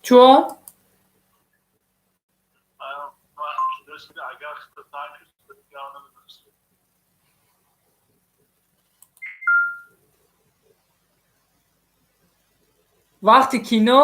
چۆن؟ وقتی کینۆ؟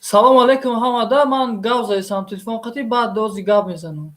Салом алейкум ҳамада, ман гав заистам, телефон қатӣ, баъд дози гап мезанам.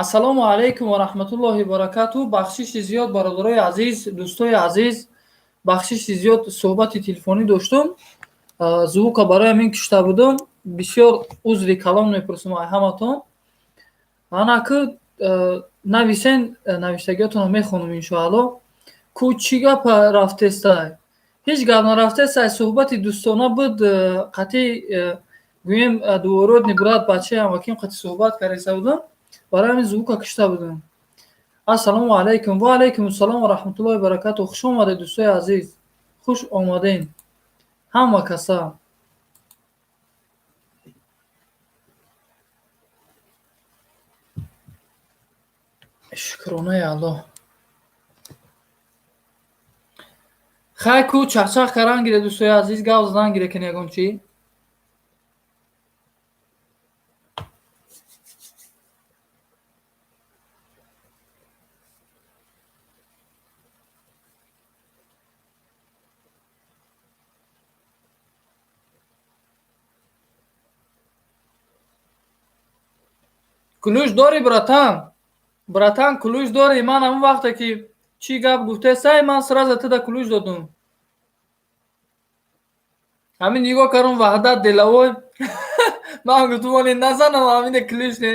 ассалому алайкум ва раҳматуллоҳи ва баракатуҳ. Бахшиши зиёд бародарои азиз, дӯстои азиз, бахшиши зиёд суҳбати телефонӣ доштум. Звука бароям ин кушта будум. Бисёр узри калом мепурсам ай ҳаматон. Анаку нависен навиштагиётонро мехонам иншоалло. Ку чӣ гапа рафтестай? Ҳеҷ гап нарафтестай. Суҳбати дӯстона буд. Қатъи гӯем дуворот нибурад бачаям ва ким қатъи суҳбат карда будам. Барои ҳамин звука кушта будам. Ассалому алайкум. Ва алайкум ассалом ва раҳматуллоҳи ва баракатуҳ. Хуш омадед дӯстои азиз. Хуш омаден ҳама каса. Шукронаи Аллоҳ. Хай ку чахчах кардан гире дӯстои азиз, гап задан гире кен ягон чӣ? Кулӯш дорӣ братан? Братан кулӯш дорӣ? Ман ҳамон вақте ки чӣ гап гуфтесай, ман сразу тида кулӯш додум. Ҳамин нигоҳ кардум Ваҳдат Делавой. Ман гуфтум оне назанам ҳамине кулӯш не.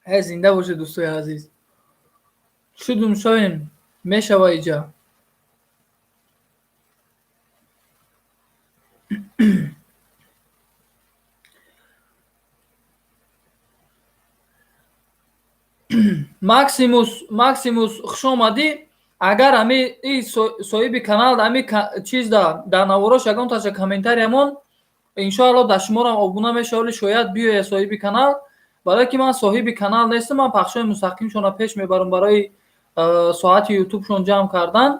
Ҳай зинда бошед дӯстои азиз. Шудум шавем мешава иҷа. Максимус хуш омадӣ. Агар ҳами соҳиби канал ҳами чиз дар наворош ягонташа комментариямон иншоалло дар шуморам обуна мешавали шояд биёя соҳиби канал. Барое ки ман соҳиби канал нестам, ман пахшои мустақимшонро пеш мебарам барои соати ютубшон ҷамъ кардан.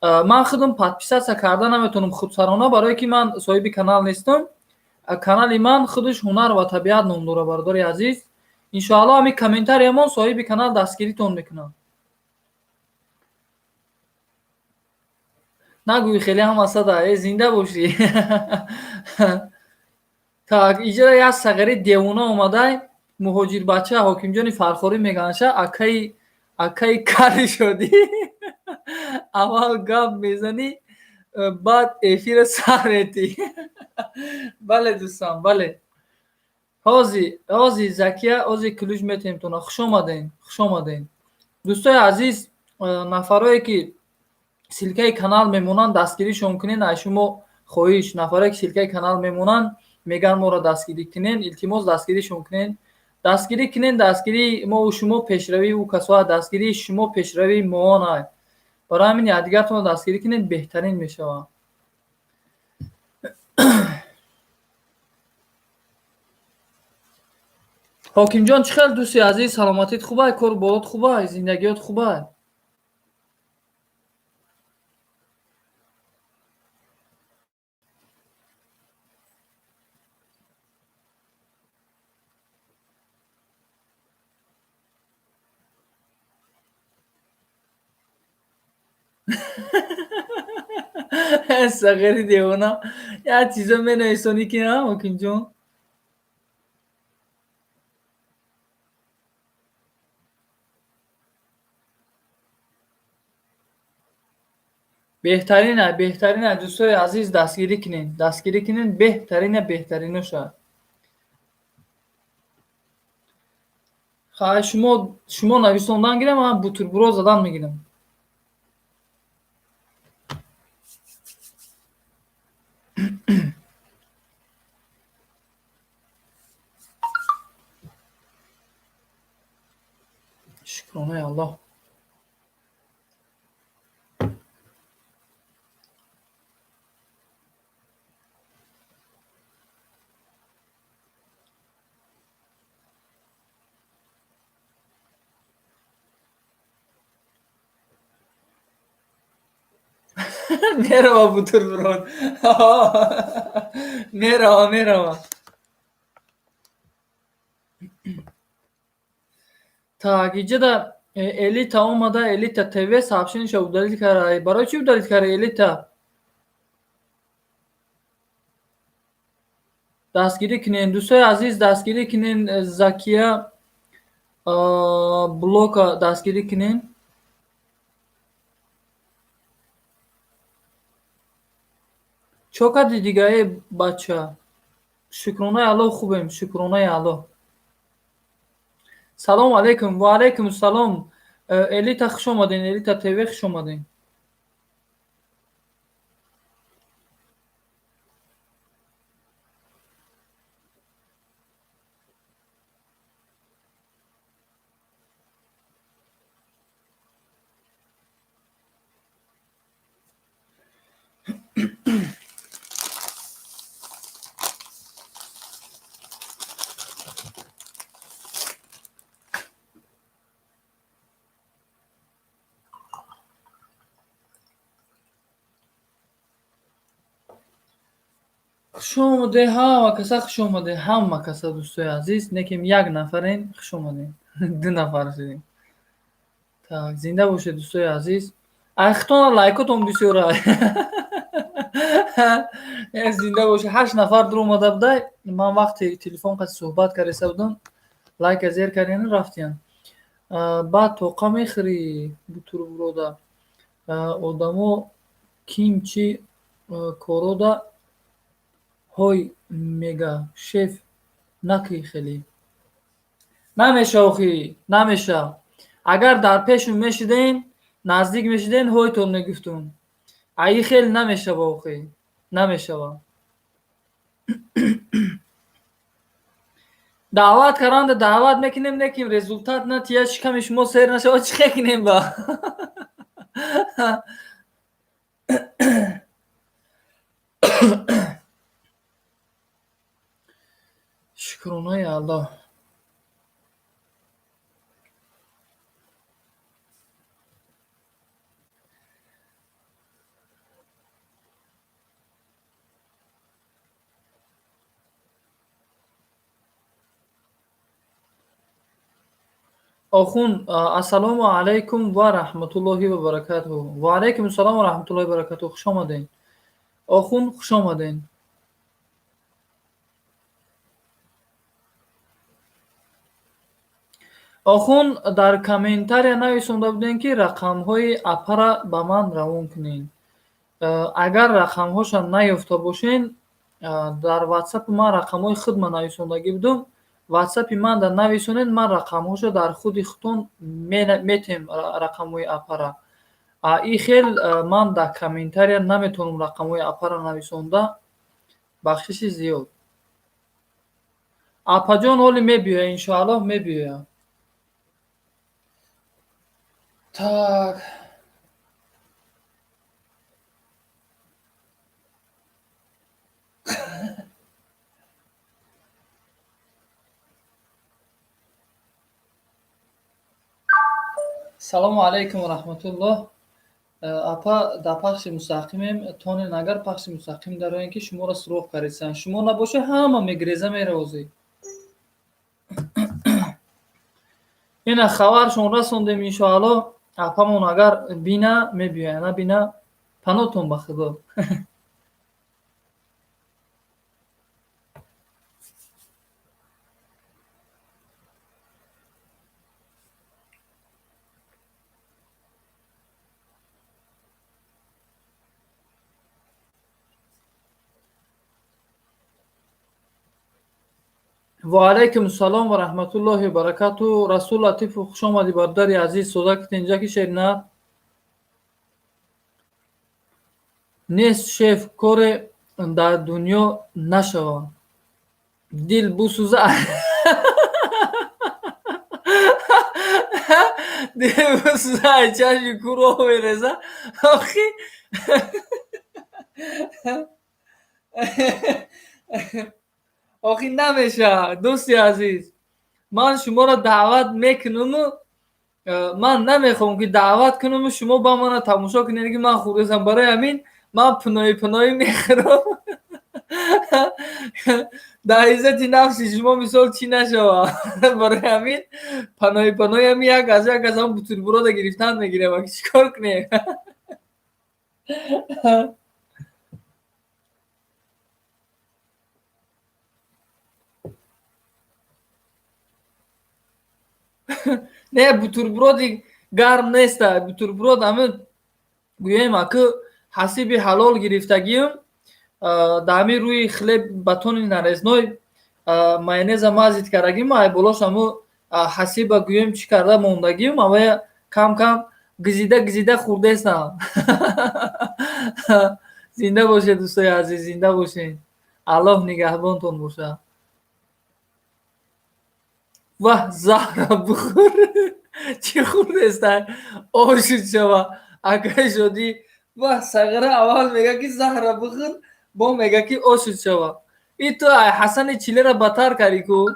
Ман худам подписатсия карда наметавонам худсарона, барое ки ман соҳиби канал нестам. Канали ман худаш ҳунар ва табиат ном дорад бародари азиз. Иншоалло ҳами комментариямон соҳиби канал дастгиритон мекунам. Нагӯй хеле ҳам асада, зинда бошӣ. Так, иҷа як сагари девона омадай, муҳоҷирбача Ҳокимҷони Фархорӣ меганаша, акаи кари шодӣ. Аввал гап мезанӣ, баъд эфирро сар метӣ. Бале дӯстам, бале. Ҳози Закия, ҳози кулӯш метемтона. Хуш омаден, хуш омаден. Дӯстои азиз, нафарое ки силкаи канал мемонанд дастгиришон кунед. Ай шумо хоҳиш, нафарое ки силкаи канал мемонанд меган моро дастгирӣ кунед, илтимос дастгиришон кунед. Дастгирӣ кунед, дастгирии мо шумо пешравии ӯ касоа, дастгирии шумо пешравии моон ай. Барои ҳамин якдигартонро дастгирӣ кунед, беҳтарин мешавад. ҳокимҷон чӣ хел дӯсти азиз, саломатит хубай, кору болот хубай, зиндагиёт хубай? Сағири девона як чизо менависонӣ ки на ҳокимҷон? беҳтарина дӯстои азиз, дастгирӣ кунед, беҳтариноша. Хай шумо нависондан гирем, ман бутербурод задан мегирам. Шукронаи Аллоҳ. Мерава бутербурод. Мерава. Так, иҷада Элита омада, Элита ТВ сообщениеша удалит карда. Барои чӣ удалит карда Элита? дастгирӣ кинен. Дӯстои азиз, дастгирӣ кинен. Закия блока дастгирӣ кинен. чо карди дига бача? Шукронаи Аллоҳ хубем, шукронаи Аллоҳ. Салому алейкум. Ва алейкум салом. Элита хуш омадин, Элита ТВ хуш омадин. хуш омадед ҳама каса, хуш омадед ҳама каса. Дӯстои азиз, некем як нафарен, хуш омадед. Ду нафар шудем. Так, зинда бошед дӯстои азиз. Айхтона лайкотон бисёр ай. Зинда бошед. 8 нафар дур омада будай. Ман вақте телефон қаси суҳбат карда будам, лайка зер кардин рафтиян. Баъд тоқа мехӯрӣ бутур бурода. Одамо ким чӣ корода ҳой мега шеф накӣ хеле. Намеша охӣ, намеша. Агар дар пешум мешиден, наздик мешиден, ҳойтон мегуфтум. Аи хел намешава охӣ, намешава. даъват каранда даъват мекунем, лекин результат натия шиками шумо сер нашава, чӣ мекунем ба? шукронаи Аллоҳ. Охунд, ассалому алайкум ва раҳматуллоҳи ва баракатуҳу. Ва алайкум ассалом ва раҳматуллоҳи ва баракатуҳу. Хуш омаден. Охунд, хуш омаден. Охунд, дар комментария нависонда будем ки рақамҳои апара ба ман равон кунед. Агар рақамҳоша наёфта бошен, дар ватсапи ман рақамҳои худман нависондагӣ будам. ватсапи ман дар нависонед, ман рақамҳошо дар худи худтон метем рақамҳои апара. И хел ман дар комментария наметавонам рақамҳои апара нависонда. бахшиши зиёд. Апаҷон ҳоли мебиёяд, иншоаллоҳ мебиёяд. Так. салому алайкум ва раҳматуллоҳ. апа дар пахши мустақимем. Тонен агар пахши мустақим дароян ки шуморо суроғ каридсан. Шумо набоша ҳама мегреза меравозӣ. ина хабаршон расондем, иншоаллоҳ. апамон агар бина мебиёяд, набина панотон ба худо. ва алайкум салом ва раҳматуллоҳи ва баракатуҳу. Расул Латифу, хуш омадӣ бародари азиз. Созаки тинҷа кишед на? Нест шеф коре дар дунё нашава. Дил бусӯза. Дил бусӯза, чашми кӯро мереза. Охи. охи намеша. дӯсти азиз, ман шуморо даъват мекунаму ман намехоҳам ки даъват кунаму шумо ба мана тамошо кунед ки ман хурдасам. барои ҳамин ман пинои мехӯрам. дар иззати нафси шумо мисол чӣ нашава. барои ҳамин панои як аз ҳам бутурбурода гирифтан мегирам. чӣ кор кунем? نه بوتربرودی گرم نیست، بوتربرود همه گویم که حسیب حلال گرفتگیم دامی روی خلب باتون نرزنوی مایونز مازید کردگیم ای بولوش همو حسیب گویم چی کرده موندگیم اما کم کم گزیده گزیده خورده استم. زنده باشه دوستای عزیز، زنده باشین. الله نگهبانتون باشه. واه زهرا بخور. چی خورده است؟ آشود شوا اگه شدی. واه سگره اول میگه که زهرا بخور، با میگه که آشود شوا. ای تو حسن چیله را بتر کردی کو.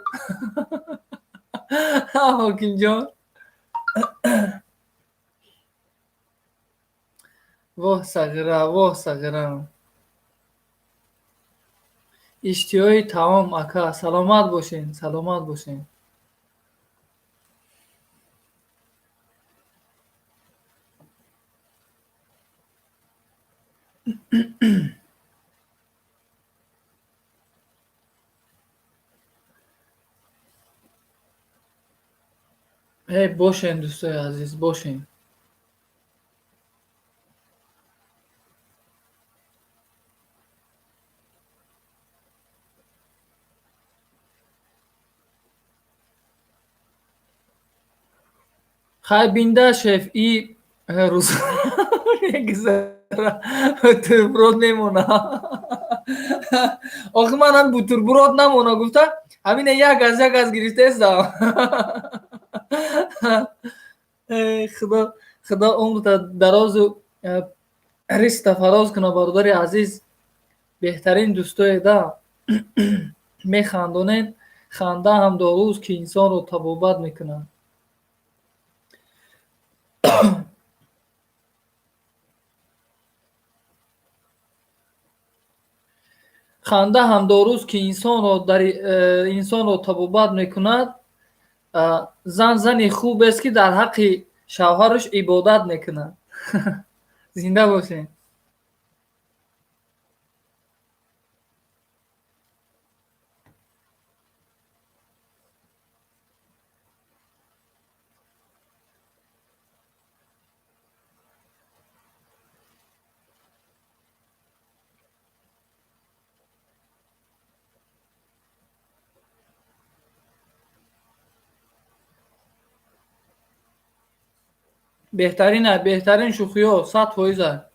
حاکم جان. واه سگره، واه سگره. اشتیای تمام اکا. سلامت باشین، سلامت باشین. هی باشین دوستای عزیز، باشین. خیلی بینده شف ای روز یک ذره بوتربرود نمونه. آخه من هم بوتربرود نمونه گفته همین یک از گرفته است. خدا خدا عمر دراز و رزق فراز کنه برادر عزیز. بهترین دوستای ده میخندونن. خنده هم داروست که انسان رو طبابت میکنه. خنده هم داروست که انسان رو طبابت میکند. زنی خوب است که در حق شوهرش عبادت میکند. زنده باشین. بهترین شوخی ها 100%.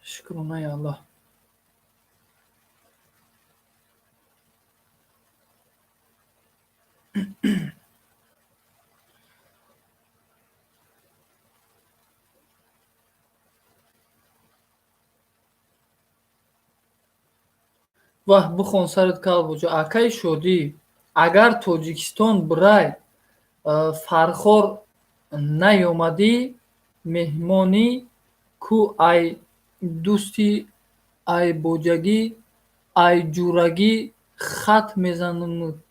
شکرونه الله. واه بخون سرت کال بوجه اکای شدی اگر توجیکستان برای فرخور نیومدی مهمانی کو ای دوستی ای بوجگی ای جورگی خط میزنم.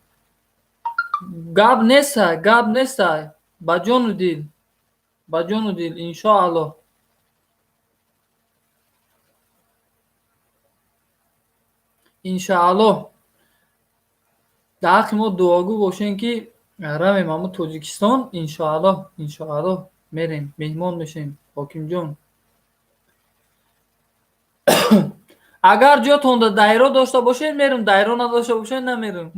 گاب نیست با جان و دل، با جان و دل انشاءالله. انشاءالله در حق ما دعاگو باشین که رمیم اما توجیکستان انشاءالله. انشاءالله میریم مهمان میشیم حاکم جان. اگر جاتون دایره داشته باشین میرم، دایره نداشته باشین نمیرم.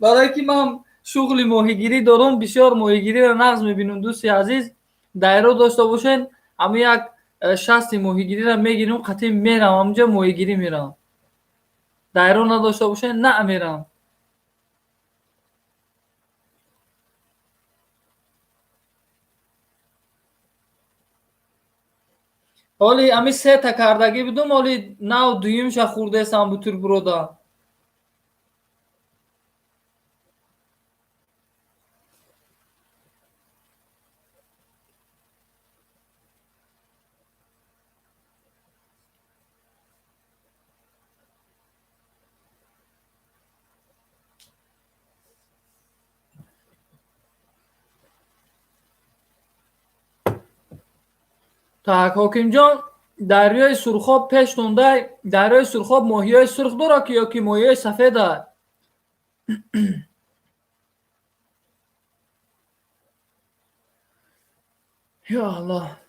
برای که من شغل ماهیگیری دارم، بسیار ماهیگیری را نقض میبینم دوستی عزیز. دایره داشته باشین اما یک شست ماهیگیری را میگیرم قطعی میرم همونجا ماهیگیری میرم. دایره نداشته باشین نه میرم. حالی امی سه تا کردگی بودم حالی نو دویمش خورده سم بطور برودا. Так حاکم جان дарёи Сурхоб пешнундай дарёи Сурхоб моҳиёи сурх дорад ки ё ки моҳиёи сафеда? Ё Аллоҳ.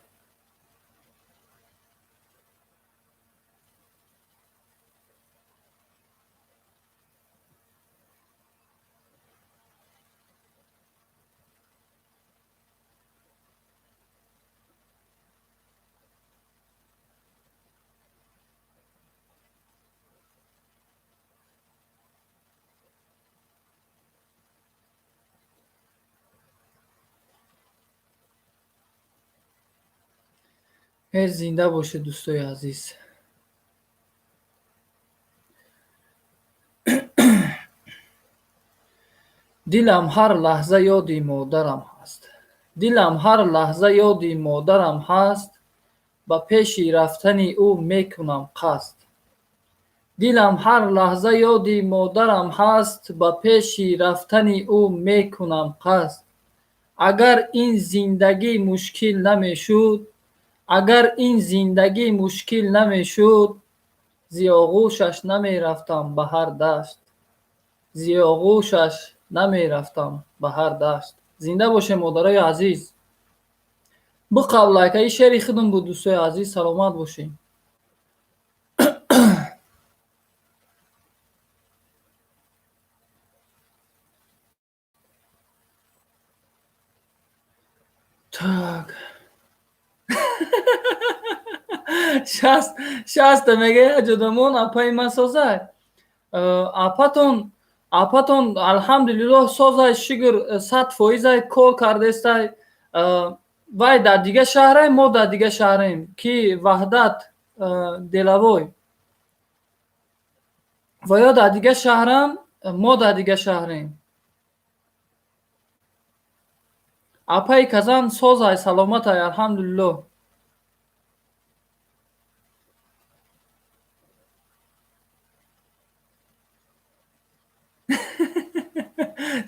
зинда бошед дӯстои азиз. дилам ҳар лаҳза ёди модарам ҳаст. дилам ҳар лаҳза ёди модарам ҳаст. ба пеши рафтани ӯ мекунам қасд. дилам ҳар лаҳза ёди модарам ҳаст. ба пеши рафтани ӯ мекунам қасд. агар ин зиндагӣ мушкил намешуд агар ин зиндагӣ мушкил намешуд зи оғӯшаш намерафтам ба ҳар дашт. зи оғӯшаш намерафтам ба ҳар дашт. зинда бошед модарои азиз. биқавлайка ин шеъри худам буд дӯстои азиз. саломат бошед. так 60 мега ҷодамон апаи ман созай. апатон алҳамдулиллоҳ созай шугр 100% кол кардестай. вай дар дига шаҳрем, мо дар дига шаҳрем ки ваҳдат делавой. ва ё дар дига шаҳрам, мо дар дига шаҳрем. апаи казан созай саломатай алҳамдулиллоҳ.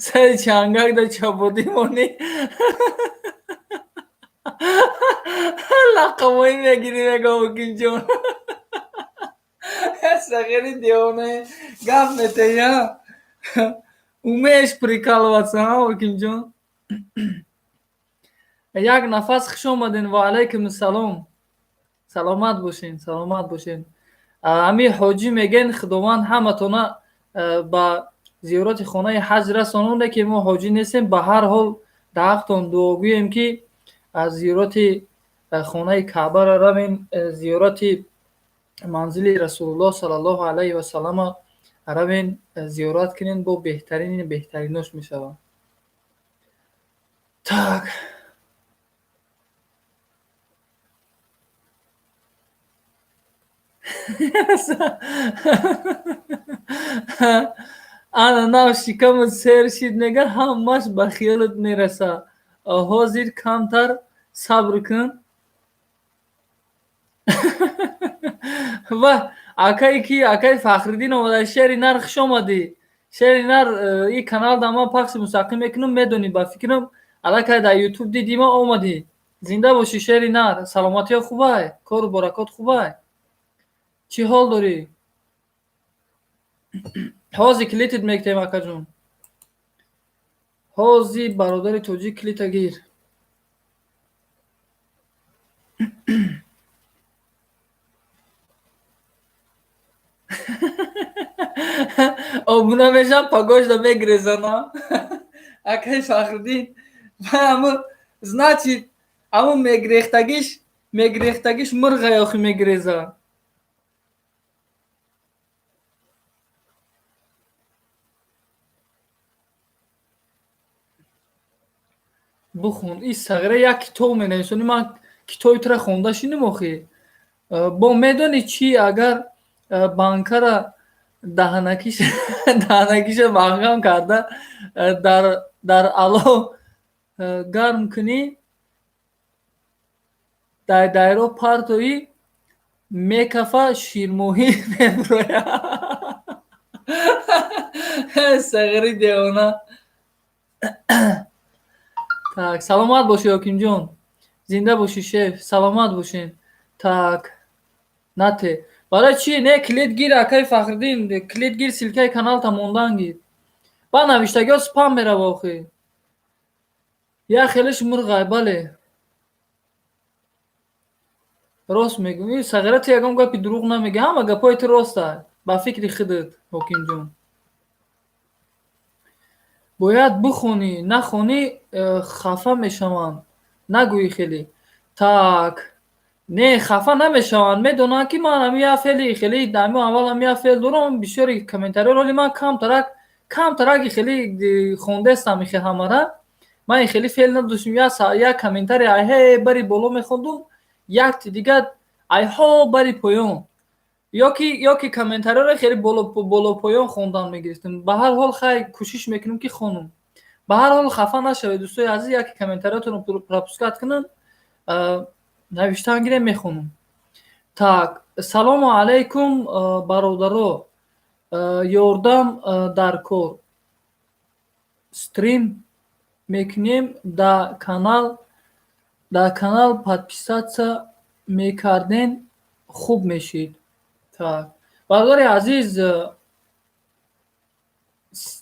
сари чангак да чабодӣ монӣ. лақамоӣ мегирӣ мега ҳокимҷон. сағири девонаи гап метеҳия. умеешь прикалываться, ҳокимҷон? як нафас хуш омадин. ва алайкум ассалом. саломат бошед, саломат бошед. ами ҳоҷӣ мегӯян худованд ҳаматона ба зиёрати хонаи ҳаҷ расононде ки мо ҳоҷӣ нестем. ба ҳар ҳол дар ҳақтон дуогӯем ки зиёрати хонаи каъбаро равем, зиёрати манзили расулуллоҳ саллаллоҳу алайҳи васалама равен, зиёрат кунем. бо беҳтарини беҳтаринош мешавад. так ана нав шикамат сер шид мега ҳамаш ба хиёлат мераса. ҳозир камтар сабр кун. ва акае ки акаи Фахриддин омада. шеъри нар хуш омадӣ. шеъри нар ин канал дар ман пахши мустақим мекунам. медонӣ ба фикрам аллакай дар ютуб дидима омадӣ. зинда бошӣ шеъри нар. саломатиё хубай? кору баракот хубай? чӣ ҳол дорӣ? ҳози клитит мектем акаҷон. ҳози бародари тоҷик клита гир. обуна мешам пагошда мегрезана. акай Фахриддин аму значит аму мегрехтагиш мурғай охи мегреза. бухун ин сағира як китоб менависонӣ. ман китоби тура хонда шиндум охи. бо медонӣ чӣ агар банкара даҳанакиша маҳкам карда дар алов гарм кунӣ, дар дайро партоӣ, мекафа ширмоҳӣ мебурояд. сағири девона. так саломат бошед ҳокимҷон. зинда бошӣ шеф. саломат бошед. так Nate. Barای چی نه کلید گیر اکای فخردین کلید گیر سیلکای کانال تا موندن گیر. با نوشتگی سپام میره واقعی. یا خیلیش مرغای بله. راست میگم. این سگرت یکم گپی دروغ نمیگه. همه گپای تو راسته. با فکر خودت حکیم جون. باید بخونی نخونی خفه میشوند نگویی خیلی так не خفه نمیشوند میدونن که من هم یه فعلی خیلی دمی اول هم یه فعل دارم بسیاری کامنتاری رولی من کم ترک خیلی خونده استم خیلی همه من خیلی فعل نداشتم یا کامنتاری ای بری بالا میخوندم یک دیگه ای ها بری پایون یا که کامنتاری رو خیلی بالا پایون خوندن میگرفتم به هر حال خیلی کوشش میکنم که خونم به هر حال خفه نشوید دوستای عزیز یکی کامنتاراتون رو پروپوسکات کنن نوشتن گیره میخونم так سلام علیکم برادرو یوردم در کار стрим میکنیم در کانال подписаться میکردین خوب میشید так برادر عزیز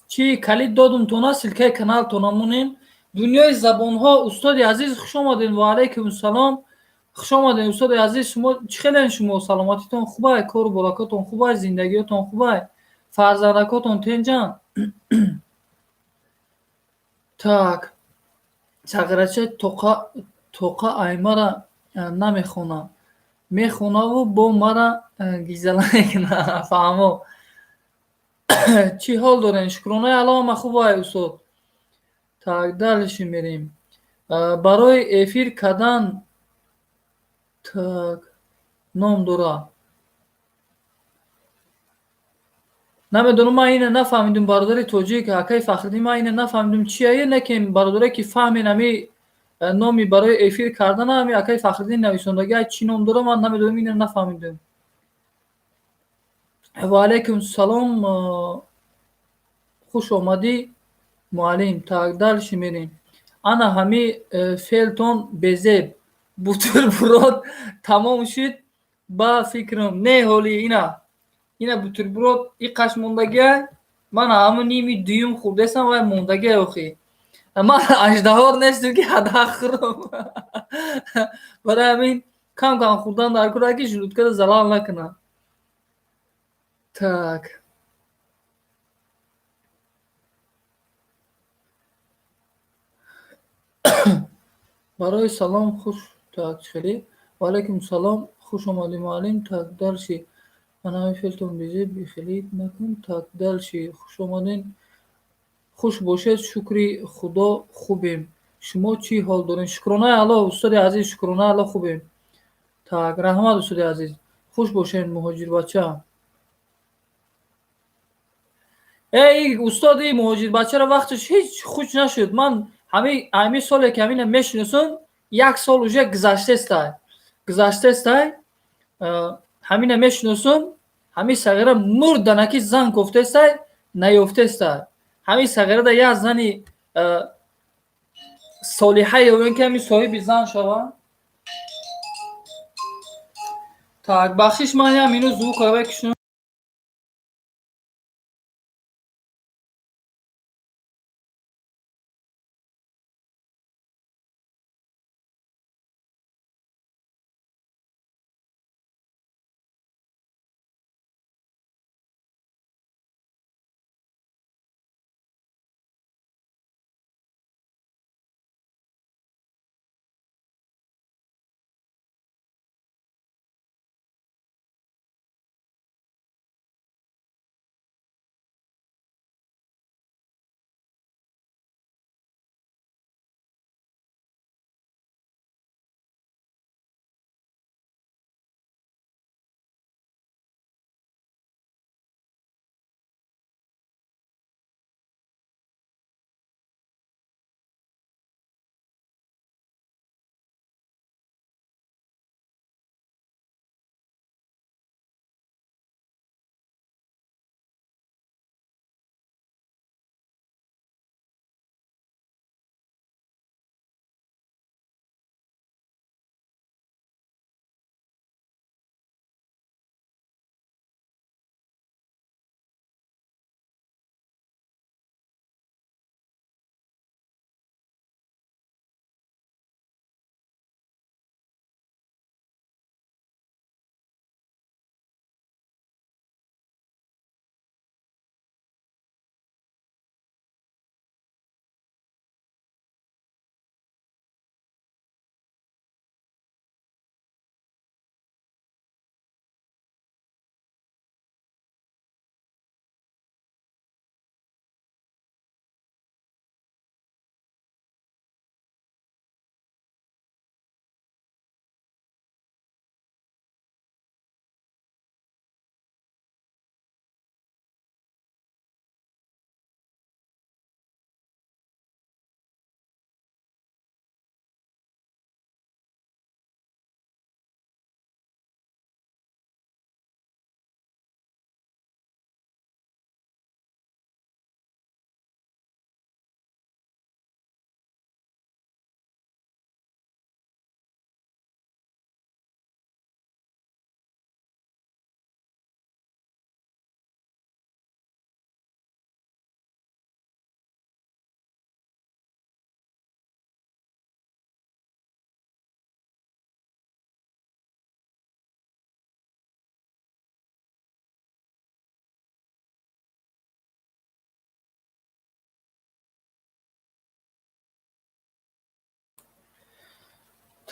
چی کلید دادم تونا سلکه کانال تونا مونین دنیای زبان ها استاد عزیز خوش آمدین و علیکم السلام خوش آمدین استاد عزیز شما چخیلین شما سلامتیتون خوبه کار و برکاتون خوبه زندگیتون خوبه فرزندکاتون تنجان так چقرچه توقع ایمارا نمیخونه میخونه و با مرا گیزلا میکنه فهمو چی حال دارین شکرانه علامه خوبه استاد так дальше میریم برای افیر کردن так نام داره نمیدونم من اینه نفهمیدم برادر توجیه که حکای فخردی من اینه نفهمیدم چیه نه که برادره که فهمین همی نامی برای افیر کردن همی حکای فخردی نویسندگی چی نام داره من نمیدونم اینه نفهمیدم و علیکم السلام خوش آمدی معلم так дальше میریم انا همی فعلتون بزب бутерброд тамом шуд ба фикрам не ҳоли ина бутерброд и қаш мондагия ман ҳамн ними дуюм хӯрдесам вай мондагия охи ман аждаҳор нестам ки ҳадақ хӯрам барои ҳамин кам хӯрдан дар кора ки желудкада залал накунад так барои салом хуш так хеле ва алайкум салом хуш омадӣ муаллим так дальше анаи фелтон бизе бихелид накун так дальше хуш омадин хуш бошед шукри худо хубем шумо чӣ ҳол доред шукронаи алло устоди азиз шукронаи алло хубем так раҳмат устоди азиз хуш бошед муҳоҷирбача устоди муҳоҷирбачаро вақташ ҳеҷ хуш нашуд ман ҳамин соле ки ҳамина мешиносам як сол уже гузаштестай ҳамина мешиносам ҳамин сағира мурданаки зан кофтестай наёфтестай ҳамин сағирада як зани солиҳа ёбем ки ҳамин соҳиби зан шавад так бахшиш ман ҳамину звукаве кишунам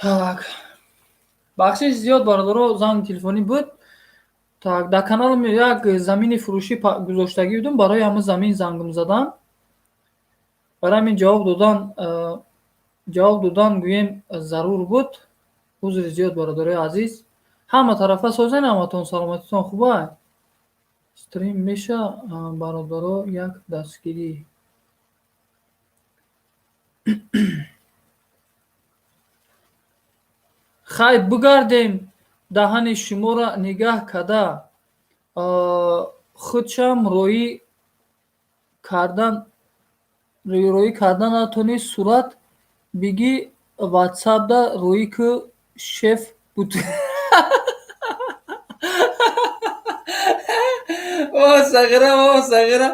Так, бахшиш зиёд бародаро занги телефонӣ буд. Так, дар каналам як замини фурӯшӣ гузоштагӣ будум, барои ҳама замин зангам задан. Барои ҳамин ҷавоб додан гӯем зарур буд. Узри зиёд бародарои азиз. Ҳама тарафа созен, ҳаматон саломатитон хубай? Стрим меша бародаро як дастгирӣ. хай бигардем даҳани шуморо нигаҳ карда худшам роӣ карда натонӣ сурат бигӣ ватсапда рӯӣ ки шеф буд. Сағира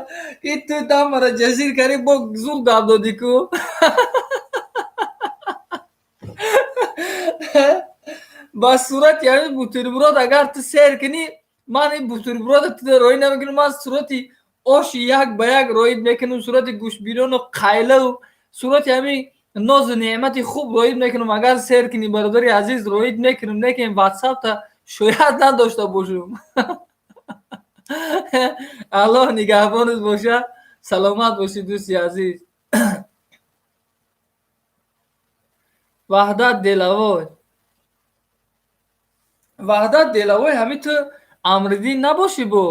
ин ту дамара ҷазир карӣ бо зуд гап додӣ ку. ба сурати ҳамин бутерброд агар ту сер кунӣ, ман ин бутерброда ту роӣ намекунӣ, ман сурати оши як ба як роид мекунам, сурати гӯштбирону қайлагу сурати ҳамин нозу неъмати хуб роид мекунам. Агар сер кунӣ бародари азиз роид мекунам, лекин ватсапта шояд надошта бошам. Аллоҳ нигаҳбонат боша. Саломат бошӣ дӯсти азиз. Ваҳдат Делавой ҳамин ту Амриддин набошӣ бо.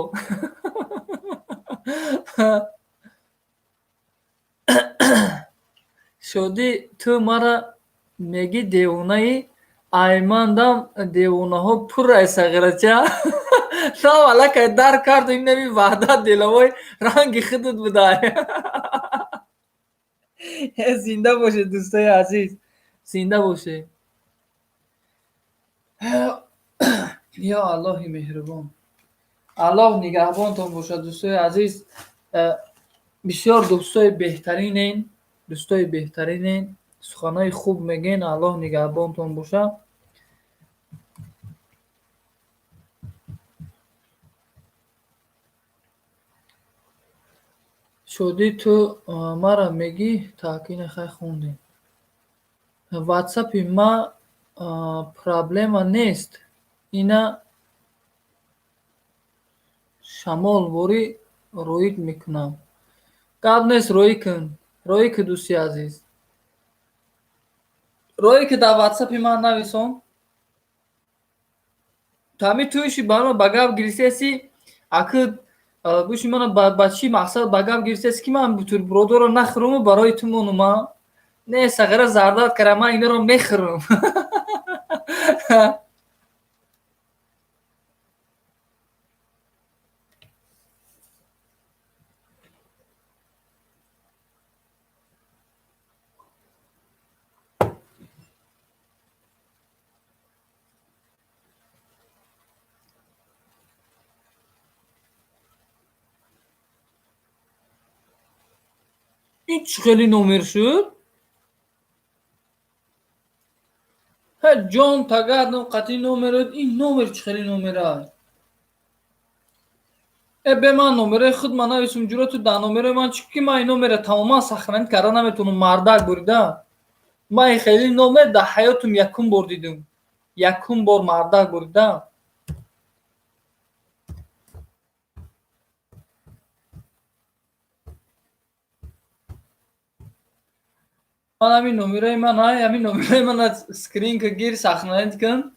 Шодӣ ту мара мегӣ девонаӣ, аймандам девонаҳо пуррай Сағирача. Нам аллакай дарк карду инами Ваҳдат Делавой ранги худут будай. Зинда бошед дӯстои азиз, зинда бошед. Ё Аллоҳи меҳрубон. Аллоҳ нигаҳбонтон бошад дӯстои азиз. Бисёр дӯстои беҳтаринен, суханои хуб мегӯен. Аллоҳ нигаҳбонтон бошад. Шодӣ ту мара мегӣ, так ина хай хондем. Ватсапи ма проблема нест. Ина шамолворӣ роид мекунам. Гап нест, роӣ кун дӯсти азиз. Роӣ ки дар ватсапи ман нависон. Тами туиши бана ба гап гирифтеси, акид гӯши мана ба чӣ мақсад ба гап гирифтеси ки ман бутербродоро нахӯраму барои ту монума? Не, Сағира зардат кара, ман инаро мехӯрам. ин чӣ хеле номер шуд? Ҷон тагардам қатъи номерот. Ин номер чӣ хеле номер аст? Бе ман номераи худман нависум. Ҷура ту дар номераи ман чӣ ки ман ин номера тамоман сохранӣ карда наметавонам мардак бурида. Ман ин хеле номер дар ҳаётам якум бор дидам. Якум бор мардак буридам. Ман ҳамин номераи мана скринка гир сохранить кун.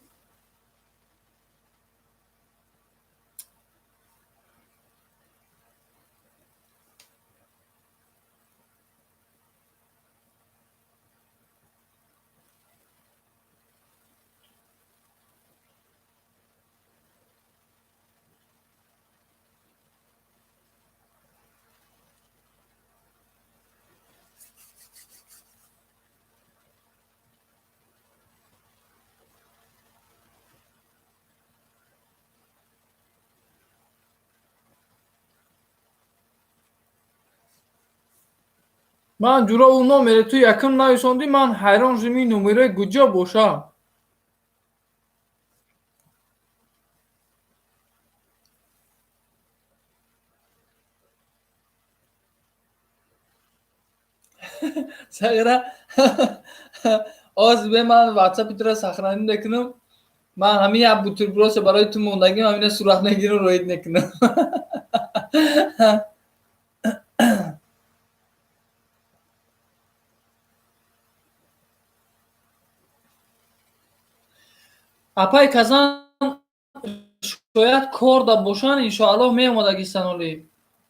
Ман ҷура ӯ номере ту якум нависондӣ, ман ҳайрон шудам ин номераи куҷо бошад. Сағира آز به من واتساپ تو را سخرانی نکنم. من همین یک بوتربروس برای تو موندگیم همین صورت نگیرم روید نکنم. اپای کزان شاید کار دا باشن انشاءالله میامدگیستن.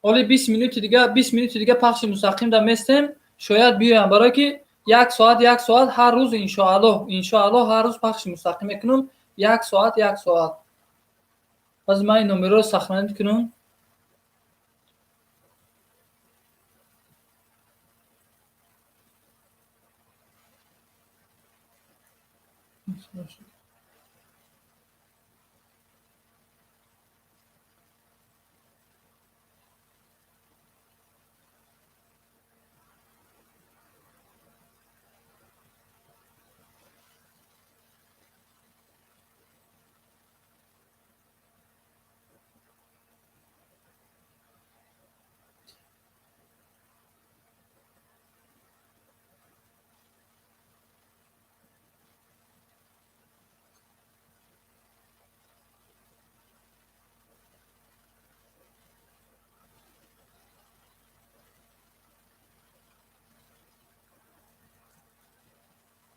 ولی 20 минути دیگه پخش مستقیم دا میستیم. شاید بیایم برای که یک ساعت هر روز انشاءالله هر روز پخش مستقیم میکنم. یک ساعت از من این نمره رو سخنانی کنم.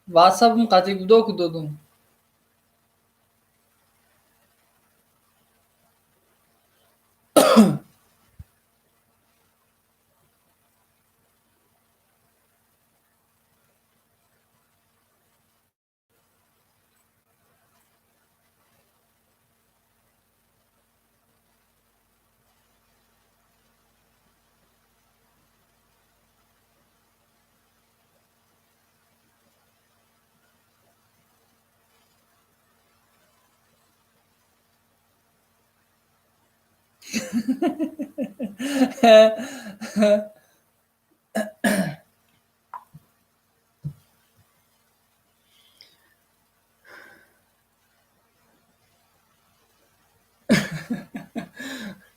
واتساپم قطعی بودا که دادم.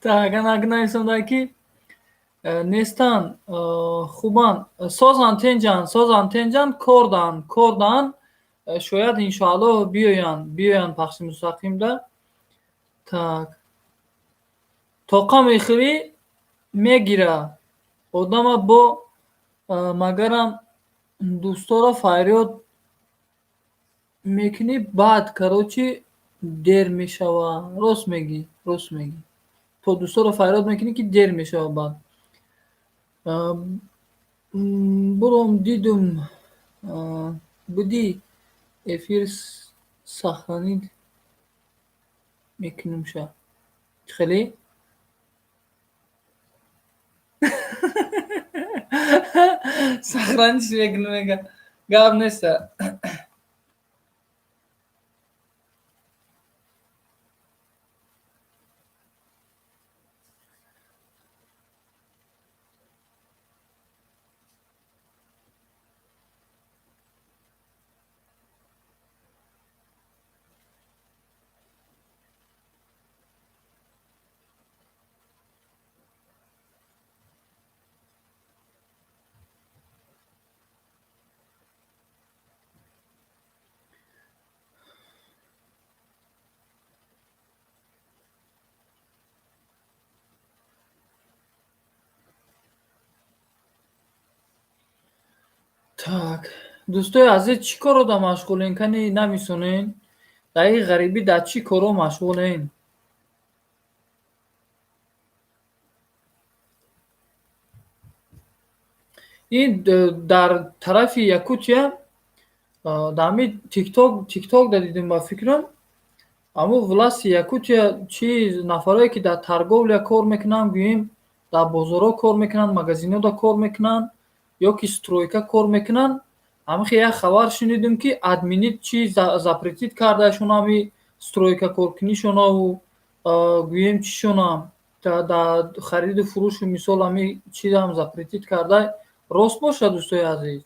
Так, агнайсамдаки нестан хубан созан тенҷан кордан шояд иншоаллоҳ биёянд пахши мустақимда. Так, тоқа мехӯрӣ мегира одама бо магарам дӯстора фарёд мекунӣ баъд карочи дер мешава. Рост мегӣ. То дӯстора фарёд мекунӣ ки дер мешава баъд. буром дидум будӣ эфир сахранӣ мекунем ша. Хеле сахраниш мекунем мега гап неста. Так, дӯстои азиз чӣ коро да машғулен? Кани намесонен? Дар ин ғарибӣ дар чӣ коро машғулен? Ин дар тарафи Якутия дар ҳамин тикток дидем ба фикрам. Аммо власти Якутия чӣ нафарое ки дар торговля кор мекунанд, гӯем дар бозорҳо кор мекунанд, магазинҳода кор мекунанд ё ки стройка кор мекунанд. Ҳамихе як хабар шунидем ки админит чӣ запретит кардаашон ҳами стройкакоркунишонаву гӯем чишонам дар хариду фурӯшу мисол ҳами чизам запретит карда. Рост бошад дӯстои азиз?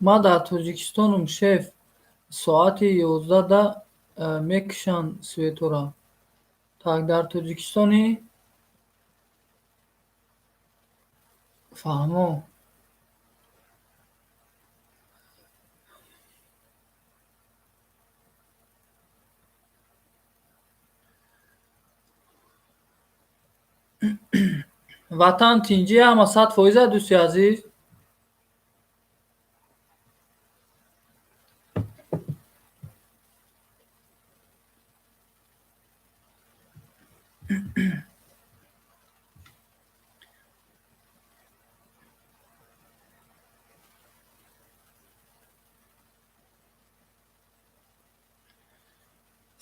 ма дар Тоҷикистонум шеф соати 11 да мекушанд светора. Так дар Тоҷикистони фаҳмо. Ватан тинҷӣ ҳама 100% дӯстои азиз.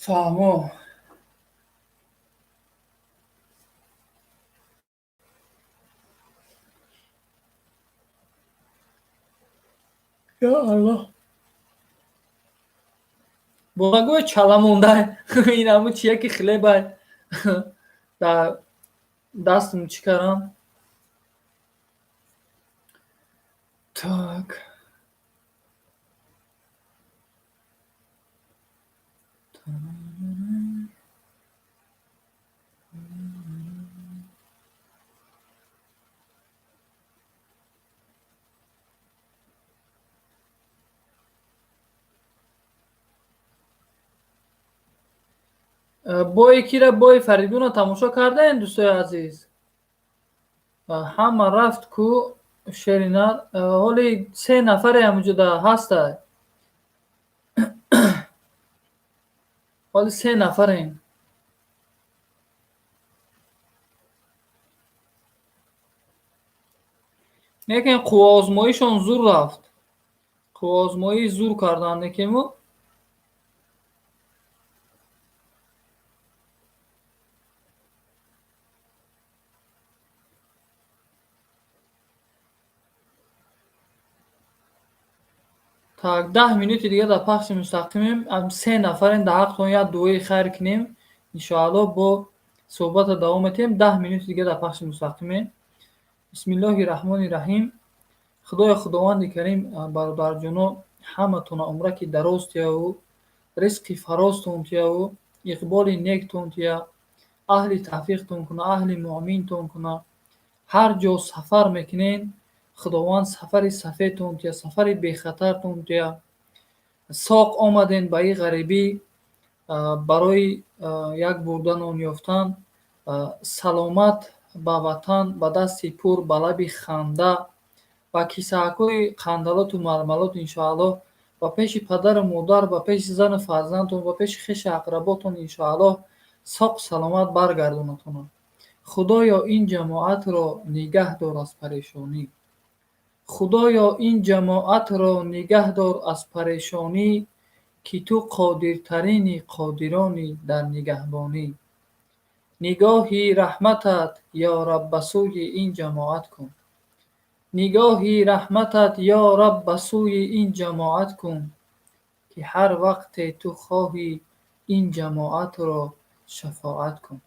фаҳмо. Я Аллоҳ. Болагӯи чаламонда ин ҳамун чия ки хлебай дар дастум чӣ кардам. Так. Бои кира бои Фаридуна тамошо кардаен дӯстои азиз? Ҳама рафт ку шери нар. Ҳоли 3 нафаре ҳамунҷода ҳастад. ҳоли 3 нафарем. Лекин қувваозмоишон зур рафт. Қувваозмоӣ зур карданд некему. Так 10 минути дига дар пахши мустақимем. 3 нафарем. Дар ҳаққон як дуои хайр кунем. Иншоаллоҳ бо суҳбата давом метем. 10 минути дига дар пахши мустақимем. бисмиллоҳи раҳмони раҳим. худои худованди карим бародарҷоно ҳаматона умраки дароз тияву ризқи фарозтон тияву иқболи нектон тия, аҳли тавфиқтон куна, аҳли муъминтон куна. ҳар ҷо сафар мекунен худованд сафари сафедтон тия, сафари бехатартон тия. соқ омаден ба ин ғарибӣ барои як бурда нон ёфтан. саломат ба ватан ба дасти пур ба лаби ханда ва кисаакҳои қандалоту мармалот иншоаллоҳ ба пеши падару модар, ба пеши зану фарзандтон, ба пеши хешу ақработон иншоаллоҳ соқ саломат баргардонатонад. худоё ин ҷамоатро нигаҳ дор аз парешонӣ. худоё ин ҷамоатро нигаҳ дор аз парешонӣ, ки ту қодиртарини қодиронӣ дар нигаҳбонӣ. нигоҳи раҳматат ё раб ба сӯи ин ҷамоат кун. нигоҳи раҳматат ё раб ба сӯи ин ҷамоат кун, ки ҳар вақте ту хоҳӣ ин ҷамоатро шафоат кун.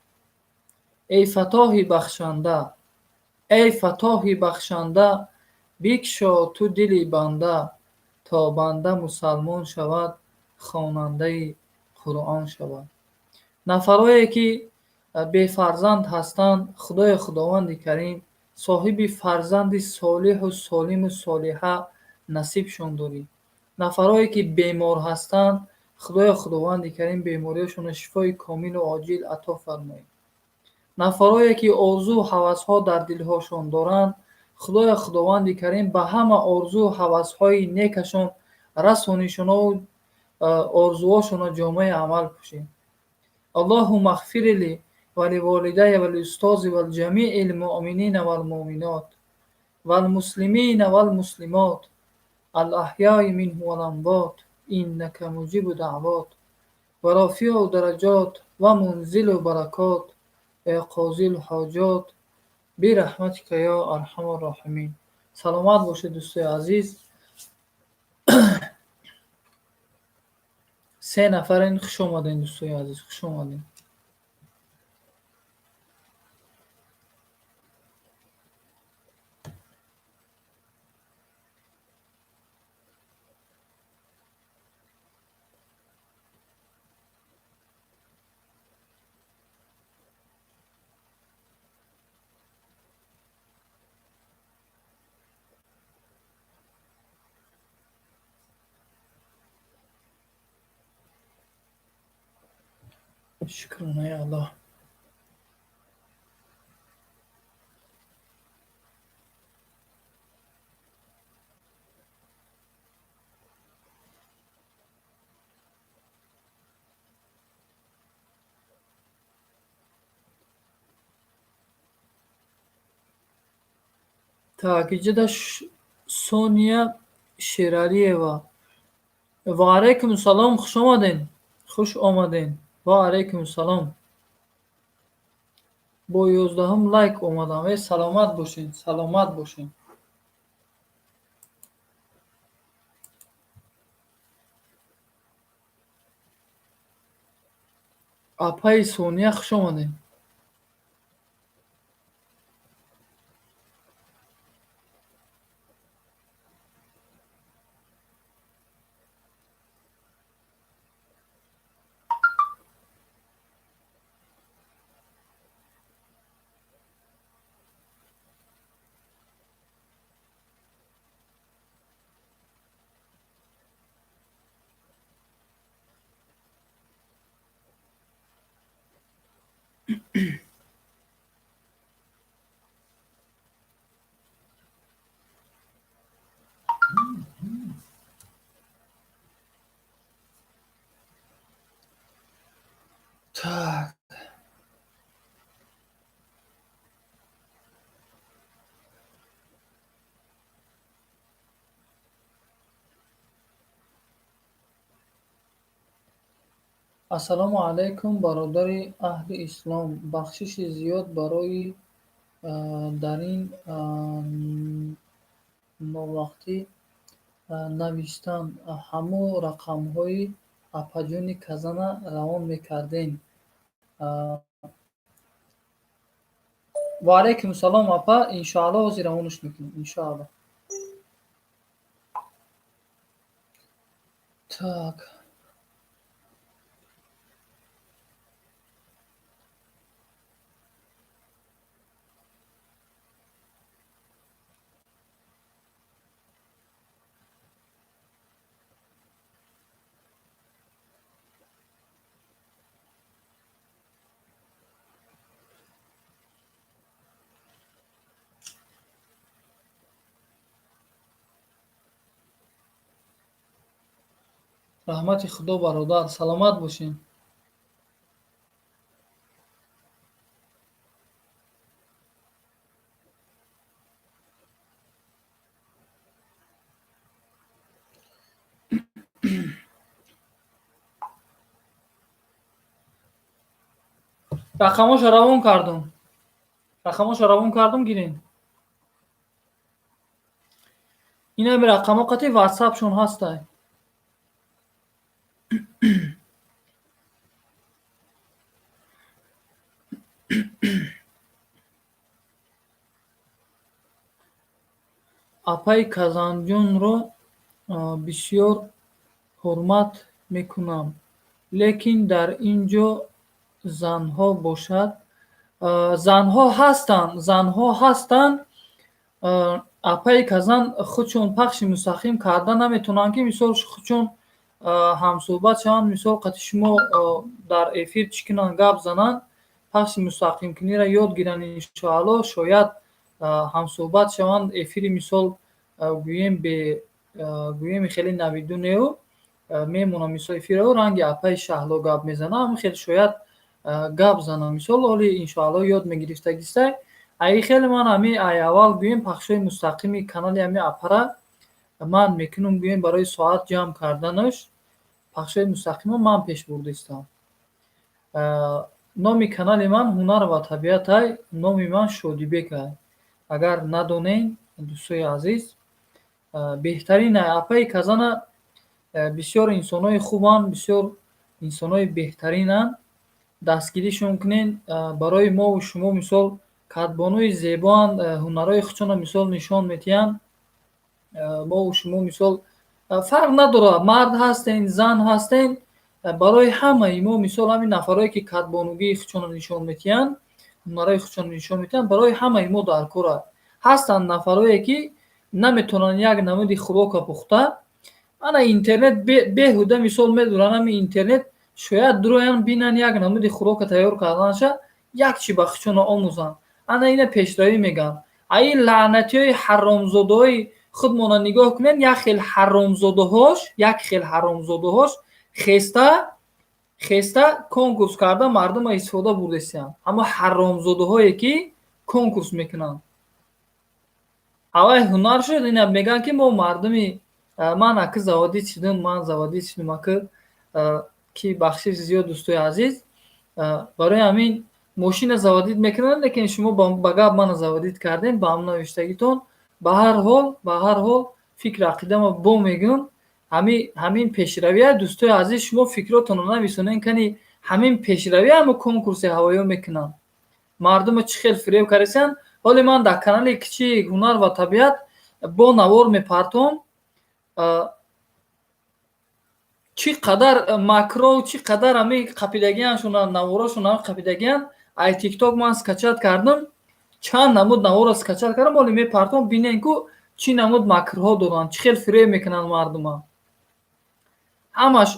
эй фатоҳи бахшанда, эй фатоҳи бахшанда, бикшо ту дили банда, то банда мусалмон шавад, хонандаи Қуръон шавад. нафарое ки бефарзанд ҳастанд, худои худованди карим соҳиби фарзанди солиҳу солиму солиҳа насибшон дорӣ. нафарое ки бемор ҳастанд, худои худованди карим бемориашонро шифои комилу оҷил ато фармоӣ. нафарое ки орзу ҳавасҳо дар дилҳошон доранд, худои худованди карим ба ҳама орзу ҳавасҳои некашон расонишонову орзуошонро ҷомаи амал пӯшӣ. аллоҳумма ғфир ли ва ливолидайя ва лиустози ва лиҷамиъи лмуъминина вал муъминот вал муслимина вал муслимот алаҳёи минҳум вал амвот иннака муҷибу даъвот ва рафиъу дараҷот ва мунзилу баракот ва қозил ҳоҷот бирахматика ё арҳамар роҳимин. саломат бошед дӯстои азиз. 3 нафарен. хуш омадед дӯстои азиз, хуш омадед. Шукрана я Аллоҳ. Так, иҷада Сония Шералиева. Ва алайкум салом, хуш омаден. Хуш омаден. Ва алайкум салом. Бо 11 лайк омадам. Саломат бошед, саломат бошед. Апаи Сония хуш омаден. Так. ассалому алайкум бародари аҳли ислом. Бахшиши зиёд барои дар ин новақтӣ навистан ҳамо рақамҳои апаҷони казана равон мекардем. Ва алайкум салом апа, иншоалло ҳозир равонаш мекунем, иншоалло. Так. раҳмати худо бародар, саломат бошед. рақамошо равон кардум, гирен. инами рақамо қати ватсапшон ҳастай. апаи Казанҷонро бисёр ҳурмат мекунам, лекин дар ин ҷо занҳо бошад. Занҳо ҳастанд. Апаи Казан худшон пахши мустақим карда наметавонанд, ки мисол худшон ҳамсӯҳбат шаванд. Мисол қати шумо дар эфир чӣ кунанд, гап зананд, пахши мустақимкунира ёд гиранд. Иншоалло шояд ҳамсӯҳбат шаванд. Эфири мисол гӯем хеле навиду неу мемонам, мисол эфиро ранги апаи Шаҳло гап мезанам, хеле шояд гап занам. Мисол оли иншоалло ёд мегирифтагистай. Аи хеле ман ами аввал гӯем пахшои мустақими канали ами апара ман мекунам, гӯем барои соат ҷамъ карданаш пахшои мустақимо ман пеш бурдистам. номи канали ман Ҳунар ва табиат ай, номи ман Шодибек ай. Агар надонен дӯстои азиз, беҳтарин ай. Апаи Казана бисёр инсонои хубанд, бисёр инсонои беҳтаринанд. дастгиришон кунен. Барои мову шумо мисол катбонуи зебоанд, ҳунарои худшонро мисол нишон медиҳанд. мову шумо мисол фарқ надорад, мард ҳастен, зан ҳастен, барои ҳамаи мо мисол ҳамин нафарое ки катбонугии худшонро нишон медиҳанд, ҳунарои худшонро нишон медиҳанд, барои ҳамаи мо дар кор аст. ҳастанд нафарое ки наметавонанд як намуди хӯрока пухта. Ана интернет беҳуда мисол медуранд, ҳамин интернет шояд дуроян бинан як намуди хӯрока тайёр карданаша як чӣ ба хучона омӯзанд. Ана ина пешравӣ мегӯям. Ай лаънатиҳои ҳаромзодаҳои худмона нигоҳ кунед. Як хел ҳаромзодаҳош хеста конкурс карда мардума истифода бурдастиянд. Ҳама ҳаромзодаҳое ки конкурс мекунанд. Авай ҳунар шуд ина мегӯянд ки мо мардуми ман аки заводид шудам, ман заводид шудам аки ки бахшиш зиёд дӯстои азиз барои ҳамин мошина заводид мекунанд, лекин шумо ба гап мана заводид кардем ба ҳамнавиштагитон. Ба ҳар ҳол фикр ақидама бо мегӯям. ҳамин пешравия дӯстои азиз шумо фикротонро нависонед кани ҳамин пешравия ҳамн конкурси ҳавоё мекунанд. Мардума чӣ хел фиреб карисанд. Ҳоли ман дар канали Кичик ҳунар ва табиат бо навор мепартом чӣ қадар макро чӣ қадар ҳами қапидагиашона наворошона қапидагиан ай тикток ман скачат кардам. Чанд намуд наворро скачат кардам. Ҳоли мепартом бинен ку чӣ намуд макрҳо доранд, чӣ хел фиреб мекунанд мардума. ҳамаш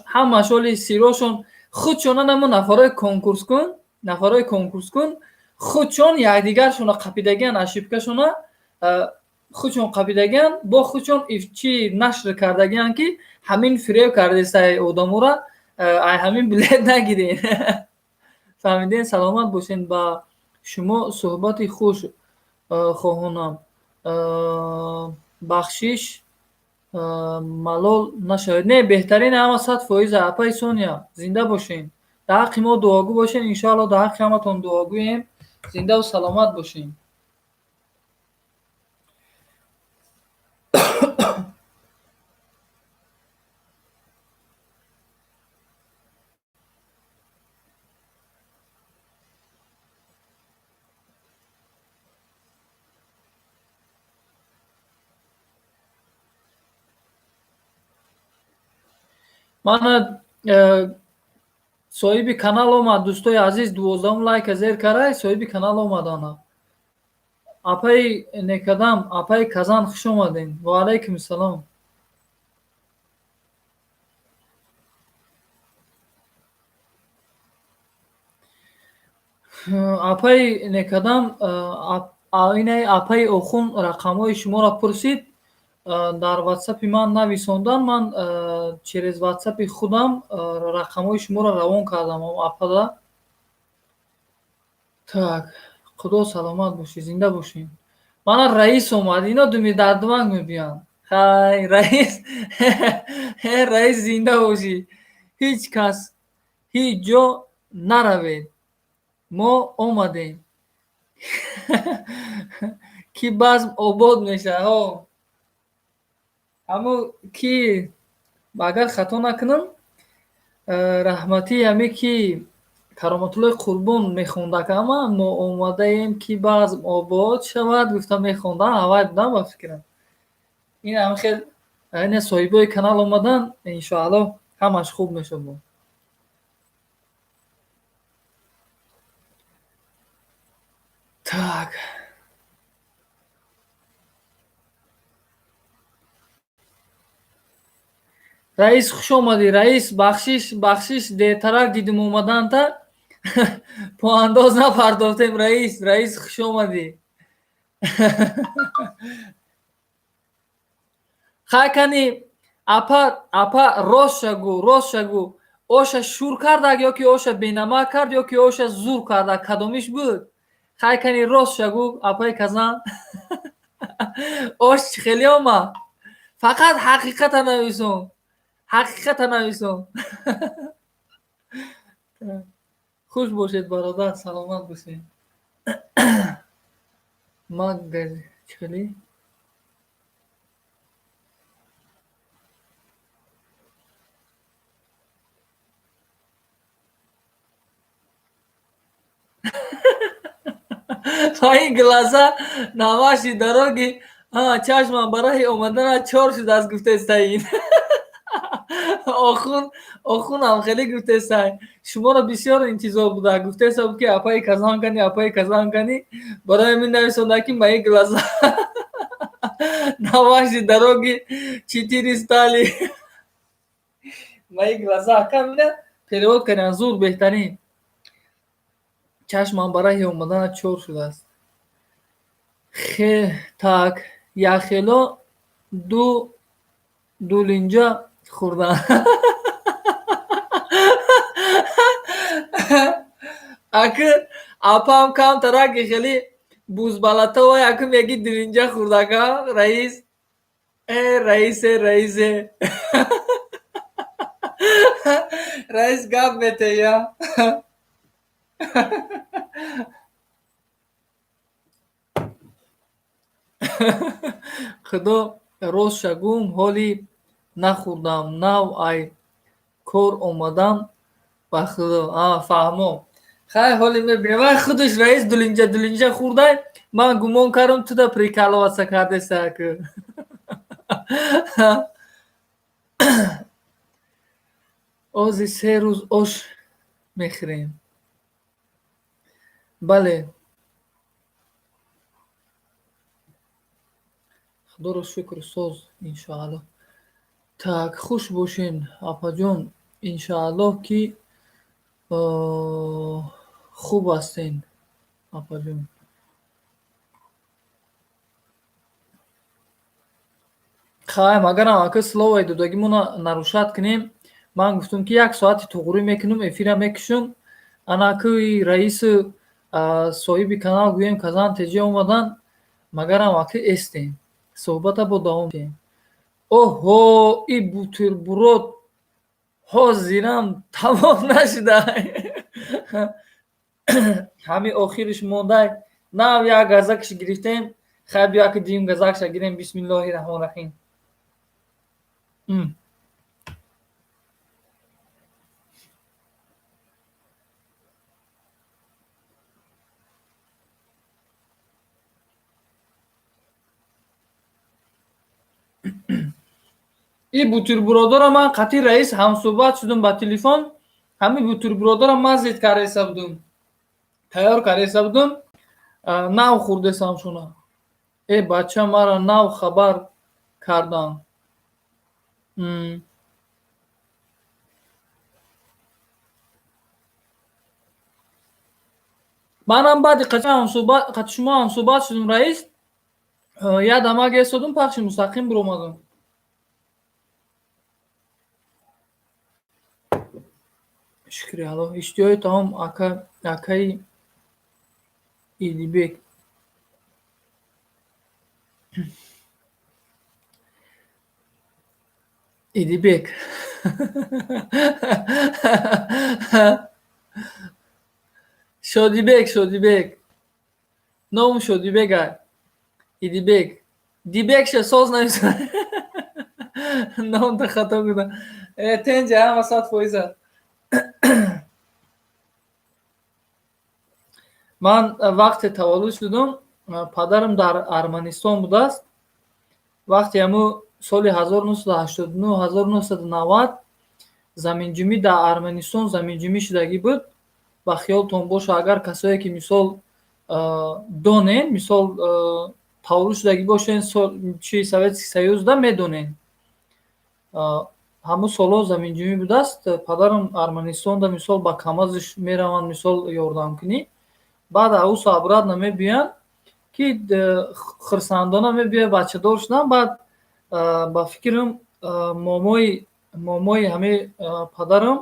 ҳоли сирошон худшона намо нафарои конкурскун худшон якдигаршона қапидагиан ошибкашона худшон қапидагиан бо худшон чӣ нашр кардагиан ки ҳамин фиреб кардесай одамора ай ҳамин билет нагирен. фаҳмиден? Саломат бошед. Ба шумо суҳбати хуш хоҳонам. Бахшиш малол нашавед. Не, беҳтарин ҳама 100%. Апай Соня зинда бошен. Дар ҳаққи мо дуогӯ бошен. Иншоалло дар ҳаққи ҳаматон дуогӯем. Зиндаву саломат бошен. мана соҳиби канал омад. Дӯстои азиз 12 лайка зер карай. Соҳиби канал омад ана. Апай некадам, апай Казан хуш омаден. Ва алайкум салом. Апай некадам айнай апай Охун рақамҳои шуморо пурсид. Дар ватсапи ман нависондан. Ман через ватсапи худам рақамҳои шуморо равон кардам апада. Так, худо саломат бошӣ, зинда бошед. Мана раис омад. Ино думи дардманд мебиёнд. Хай раис. Раис зинда бошӣ. Ҳеҷ кас ҳеҷ ҷо наравед. Мо омадем. Ки базм обод мешавад. Аммо ки агар хато накунам раҳмати ҳаме ки Кароматуллои Қурбон мехонда ки ама мо омадаем ки базм обод шавад гуфта мехондам. Авай будам ба фикрам. Ин ҳам хел айна соҳибои канал омадан. Иншоалло ҳамаш хуб мешавад. Так. Раис хуш омадӣ. Раис бахшиш дертарак дидим омаданта. Поандоз напардохтем. Раис хуш омадӣ. хай кани апа рост шагу. Оша шур кардак ёки оша бенамак кард ёки оша зур кардак. Кадомиш буд? Хай кани рост шагу апай Казан. Ош чӣ хели омад? Фақат ҳақиқата нависон. ҳақиқата нависон. хуш бошед бародар. Саломат бошед. чили این گلاسا نماشی دروگی چشمم برای اومدن 4 شد از گفته استایین. آخون هم خیلی گفته استای شما را بسیار انتظار بوده. گفته استای که اپای کازان کنی برای من نویسونده که با این گلاسا نماشی دروگی 4 стали. Мои глаза ко мне تلاوت کردن زور بهترین. چشمم برای اومدن چور شده است. تاک یخلا دو دولینجا خوردن. اکه اپام کام تراکی خیلی بوز بالata و اکه میگی دولینجا خوردکا رئیس. رئیس رئیس گپ بته یا خدا روز شگون حالی نخوردم نو ای کار اومدم با خدا فهمو خیلی حالی میبینم و خودش رئیس دولینجا خورده. من گمان کردم تو دا پریکالو واسه کرده ساکه. آزی 3 روز آش میخوریم. بله خدا رو شکر ساز انشاءالله. так خوش باشین апа ҷон иншоаллоҳ ки хуб ҳастен апа ҷон. хаем агарам ака словои додагимона нарушад кунем. ман гуфтам ки 1 соати туғурӣ мекунам эфира мекушам. ана ки раиси соҳиби канал гӯем казан теҷа омадан магарам ака эстем суҳбата бо давом кунем. оҳо и бутерброд ҳозирам тамом нашуда. ҳамин охириш мондай нав як газакаш гирифтем. хай биё ки дим газакаша гирем. бисмиллоҳи раҳмони раҳим. این бутербродора ман қатъи раис ҳамсӯҳбат шудам ба телефон. ҳамин бутербродора ман зид кареса будам, тайёр кареса будам. нав хӯрдесам шуна. бача мара нав хабар кардан. манам баъди қати шумо ҳамсӯҳбат шудам раис. як дамак эстодам пахши мустақим биромадам. шукри аллоҳ. иштиҳои таом акаи идибек. идибек шодибек ном шодибека идибек дибекша соз намеса. номда хато буда. тенҷа ҳама 100%. ман вақте таваллуд шудам падарам дар Арманистон будааст. вақте ҳаму соли 1989-1990 заминҷунбӣ дар Арманистон заминҷунбӣ шудагӣ буд. ба хиёлтон боша агар касое ки мисол донен, мисол таваллуд шудагӣ бошен чи Советский Союзда медонен. ҳамун солҳо заминҷунбӣ будааст. падарам Арманистонда мисол ба камазиш мераванд мисол ёрдамкунӣ. баъд аву сабрат намебиёянд ки хурсандона мебиёяд бачадор шудан. баъд ба фикрам момои ҳамаи падарам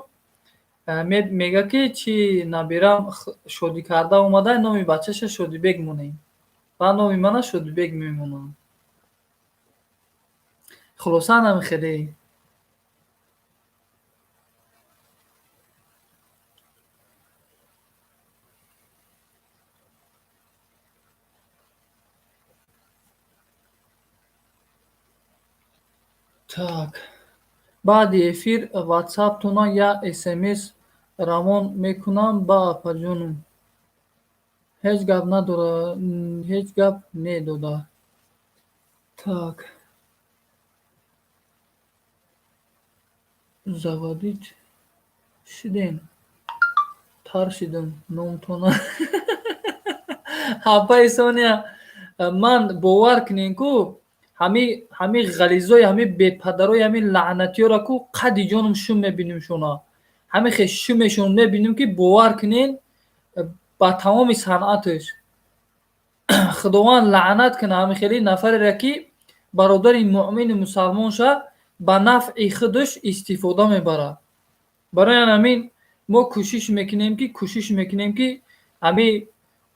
мега ки чи набирам шодӣ карда омада номи бачаша Шодибек монем. баъд номи мана Шодибек мемонад. хулоса намехеле. так баъди эфир ватсаптона як смс равон мекунам ба апаҷонам. ҳеҷ гап недода. так заводид шидем таршидам номтона. ҳапаи сония ман бовар кунем ку ҳамин ғализои ҳамин бепадарои ҳамин лаънатиёра ку қадди ҷонам шум мебиним шуна. ҳамин шумешон мебинем ки бовар кунен ба тамоми санъаташ худованд лаънат кунад ҳамин хеле нафареро ки бародари муъмини мусалмонша ба нафъи худаш истифода мебарад. барои ҳамин мо кӯшиш мекунем ки ҳамин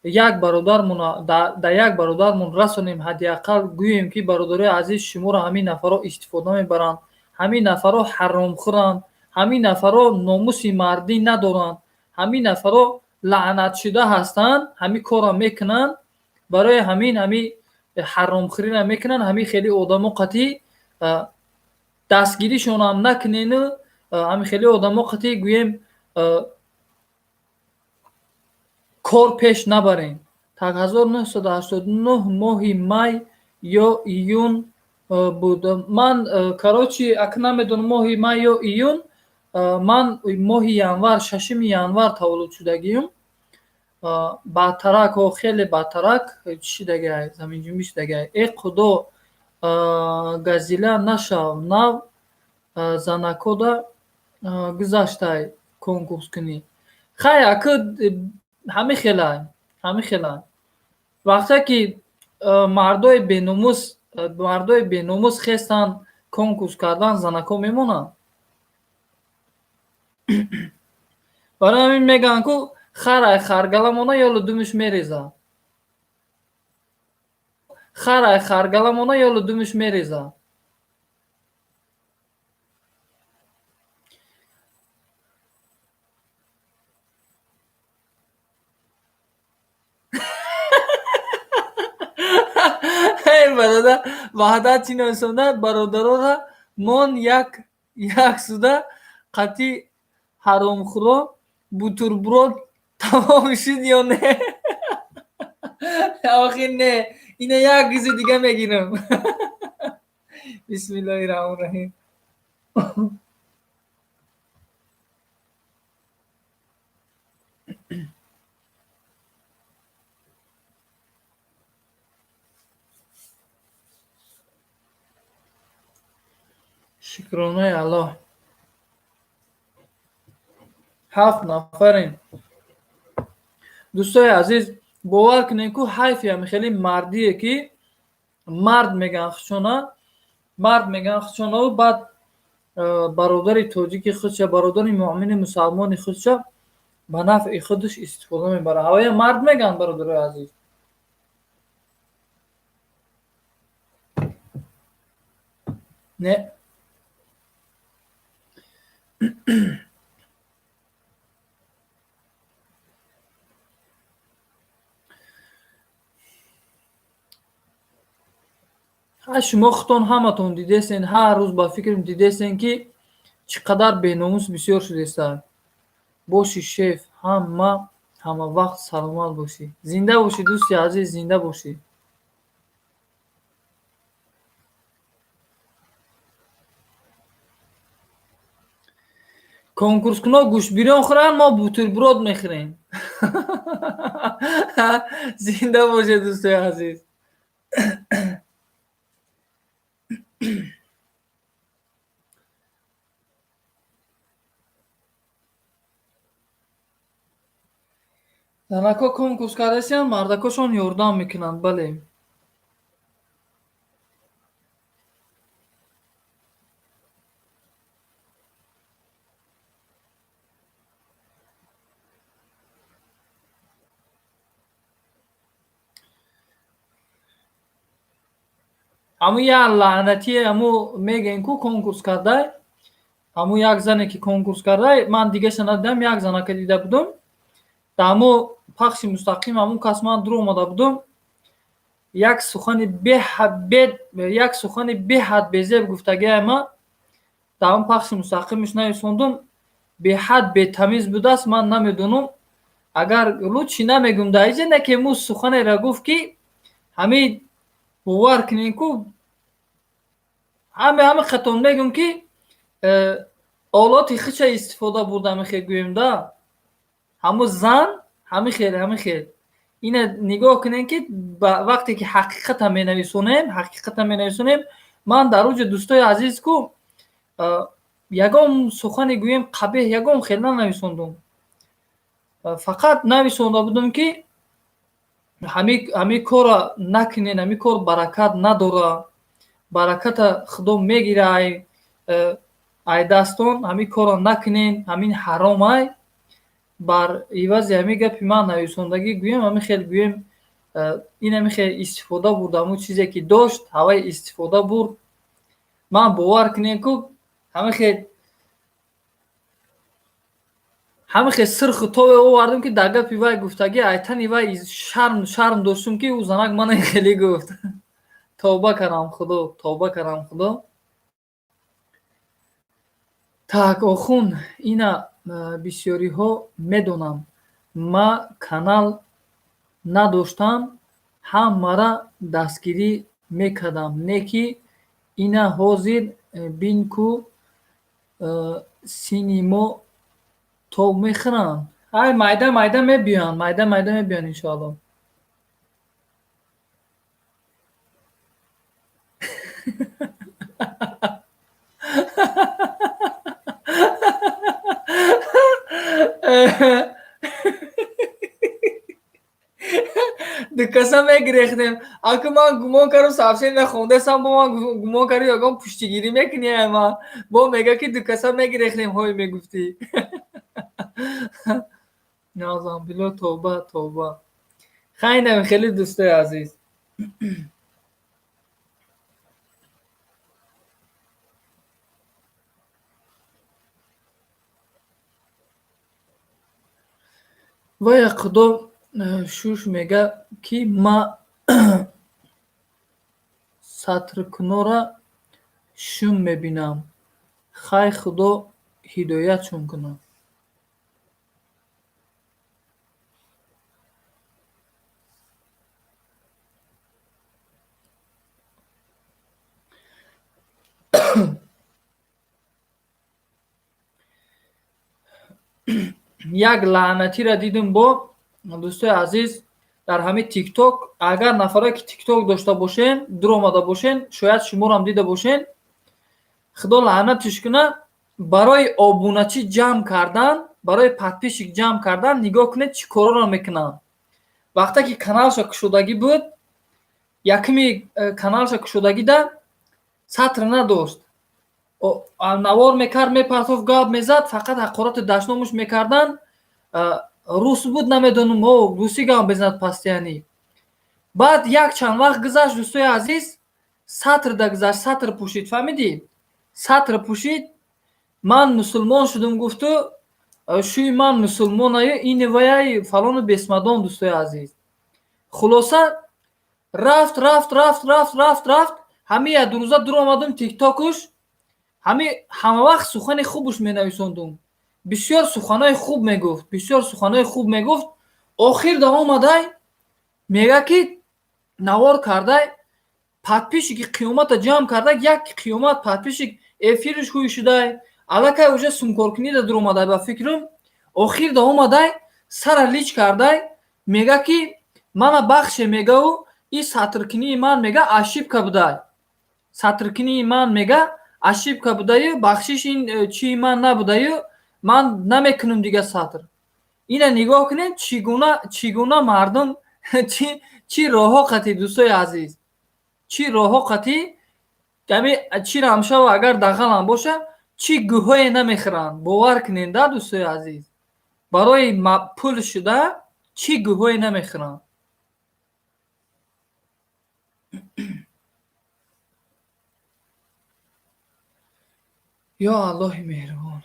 як бародармона дар як бародармон расонем, ҳадди ақал гӯем ки бародарои азиз шуморо ҳамин нафарҳо истифода мебаранд, ҳамин нафарҳо ҳаромхӯранд, ҳамин нафарҳо номуси мардӣ надоранд, ҳамин нафарҳо лаънатшуда ҳастанд, ҳамин корро мекунанд. барои ҳамин ҳаромхӯриро мекунанд. ҳамин хеле одамо қатъи дастгиришонам накунену ҳамин хеле одамо қатъи гӯем кор пеш набарем. так 1989 моҳи май ё июн буд. ман короче ак намедонам моҳи май ё июн. ман моҳи январ 6 январ таваллуд шудагиам. баътарак хеле баътарак чӣ дагай заминҷунбӣ шудагай э худо газила нашав нав занакода гузаштай конкурс кунӣ. хай аку ҳамин хелай вақте ки мардои беномус хестанд конкурс кардан занако мемонанд. барои ҳамин мегӯянд ку харай харгаламона ё лудумиш мерезад. харай харгаламона ё лудумиш мерезад. бародар ваҳдат чӣ насонда бародарора мон як суда қатъи ҳаромхӯро бутерброд тамом шуд ё не? охир не, ина як гӯзи дига мегирам. бисмиллоҳи раҳмони раҳим. шукронаи аллоҳ. 7 нафарем. дӯстои азиз, бовар кунед ку ҳайфи ҳамин хеле мардие ки мард мегӯянд худшонаву баъд бародари тоҷики худша, бародари муъмини мусалмони худша ба нафъи худаш истифода мебарад. ҳавая мард мегӯянд бародарои азиз. не шумо худтон ҳаматон дидесен, ҳар рӯз ба фикрам дидесен ки чӣ қадар беномус бисёр шудестанд. боши шеф, ҳама вақт саломат бошӣ. Зинда бошӣ дӯсти азиз, зинда бошӣ. конкурскуно гӯштбирён хӯранд, мо бутерброд мехӯрем. зинда бошед дӯстои азиз. занако конкурс кардасиянд, мардакошон ёрдам мекунанд. бале ҳамун як лаънати ҳамун мегӯем ку конкурс кардай, ҳамун як зане ки конкурс кардай, ман дигаша надидам, як занака дида будам. дар ҳамун пахши мустақим ҳамун кас ман дур омада будам, як сухани беҳад безеб гуфтагиам ман дар ҳамун пахши мустақимаш нависондум. беҳад бетамиз будааст. ман намедонам, агар лучи намегӯм дар иҷа не ки му суханеро гуфт ки ҳамин бовар кунем ку ҳамин қатон мегӯм ки олоти худша истифода бурда мегӯем да. ҳамун зан ҳамин хел ина нигоҳ кунем ки вақте ки ҳақиқата менависонем, ман дар рӯҷи дӯстои азиз ку ягон сухане гӯем қабеҳ ягон хеле нависондум. Фақат нависонда будам ки ҳамин корро накунед, ҳамин кор баракат надорад, бараката худо мегирад, ай дастон ҳамин корро накунед, ҳамин ҳаром ай. бар ивази ҳамин гапи ман нависондагӣ гӯем, ҳамин хел гӯем ин ҳамин хел истифода бурд, ҳамун чизе ки дошт ҳаваи истифода бурд. ман бовар кунед ку ҳамин хел сирху тове овардам ки дар гапи вай гуфтагӣ айтани вай шарм доштум ки ӯ занак мана хеле гуфт. тавба кардам худо, тавба кардам худо. Так охун, ина бисёриҳо медонам. ма канал надоштам, ҳамаро дастгирӣ мекардам, не ки ина ҳозир бин ку синимо то мехӯранд. ай майда майда мебиёянд, майда майда мебиёянд иншоалло. дукаса мегирехтем. Аку ман гумон кардам савсен нахондасам, бо ман гумон карди ягон пуштигирӣ мекунӣ. Ман бо мега ки дукаса мегирехтем ҳой мегуфтӣ. наъузубилла, тавба тавба. хайнам хеле дӯстои азиз. ва як худо шуш мега ки ма сатркунора шум мебинам. хай худо ҳидоятшон кунад. як лаънатиро дидум бо дӯстои азиз дар ҳамин тикток. агар нафаре ки тикток дошта бошен, дур омада бошен, шояд шуморам дида бошен, худо лаънатиш кунад, барои обуначӣ ҷамъ кардан, барои подписчик ҷамъ кардан нигоҳ кунед чӣ корро мекунанд. вақте ки каналша кушодагӣ буд, якми каналша кушодагӣ да сатр надошт, навор мекард, мепартофт, гап мезад, фақат ҳақорати дашномуш мекардан. рус буд, намедонам русӣ гап безанад постоянӣ. баъд як чанд вақт гузашт, дӯстои азиз, сатр да гузашт, сатр пӯшид, фаҳмидӣ? сатр пӯшид, ман мусулмон шудум гуфту, шӯи ман мусулмонаю, ини ваяй фалону бесмадон. дӯстои азиз, хулоса рафт рафт рафт рафт рафт рафт ҳамин як рӯза дур омадум тиктокуш, ҳама вақт сухани хубуш менависондум. бисёр суханои хуб мегуфт, бисёр суханои хуб мегуфт. охир да омадай мега ки навор кардай, подписчики қиёмата ҷамъ кардай, як қиёмат подписчик эфириш ҳуй шудай, аллакай уже сумкоркунида дур омадай ба фикрам. охир да омадай сара лич кардай, мега ки мана бахше мегаву и сатркунии ман мега ошибка будай. сатркунии ман мега ошибка будаю, бахшиш ин чии ман набудаю, ман намекунам дига сатр. ина нигоҳ кунед чӣ гуна мардум чӣ роҳҳо қатӣ. дӯстои азиз, чӣ роҳҳо қатӣ, чӣ рамшава агар дағалам боша, чӣ гӯҳое намехӯранд. бовар кунед да дӯстои азиз, барои пул шуда чӣ гӯҳое намехӯранд. ё аллоҳи меҳрубон.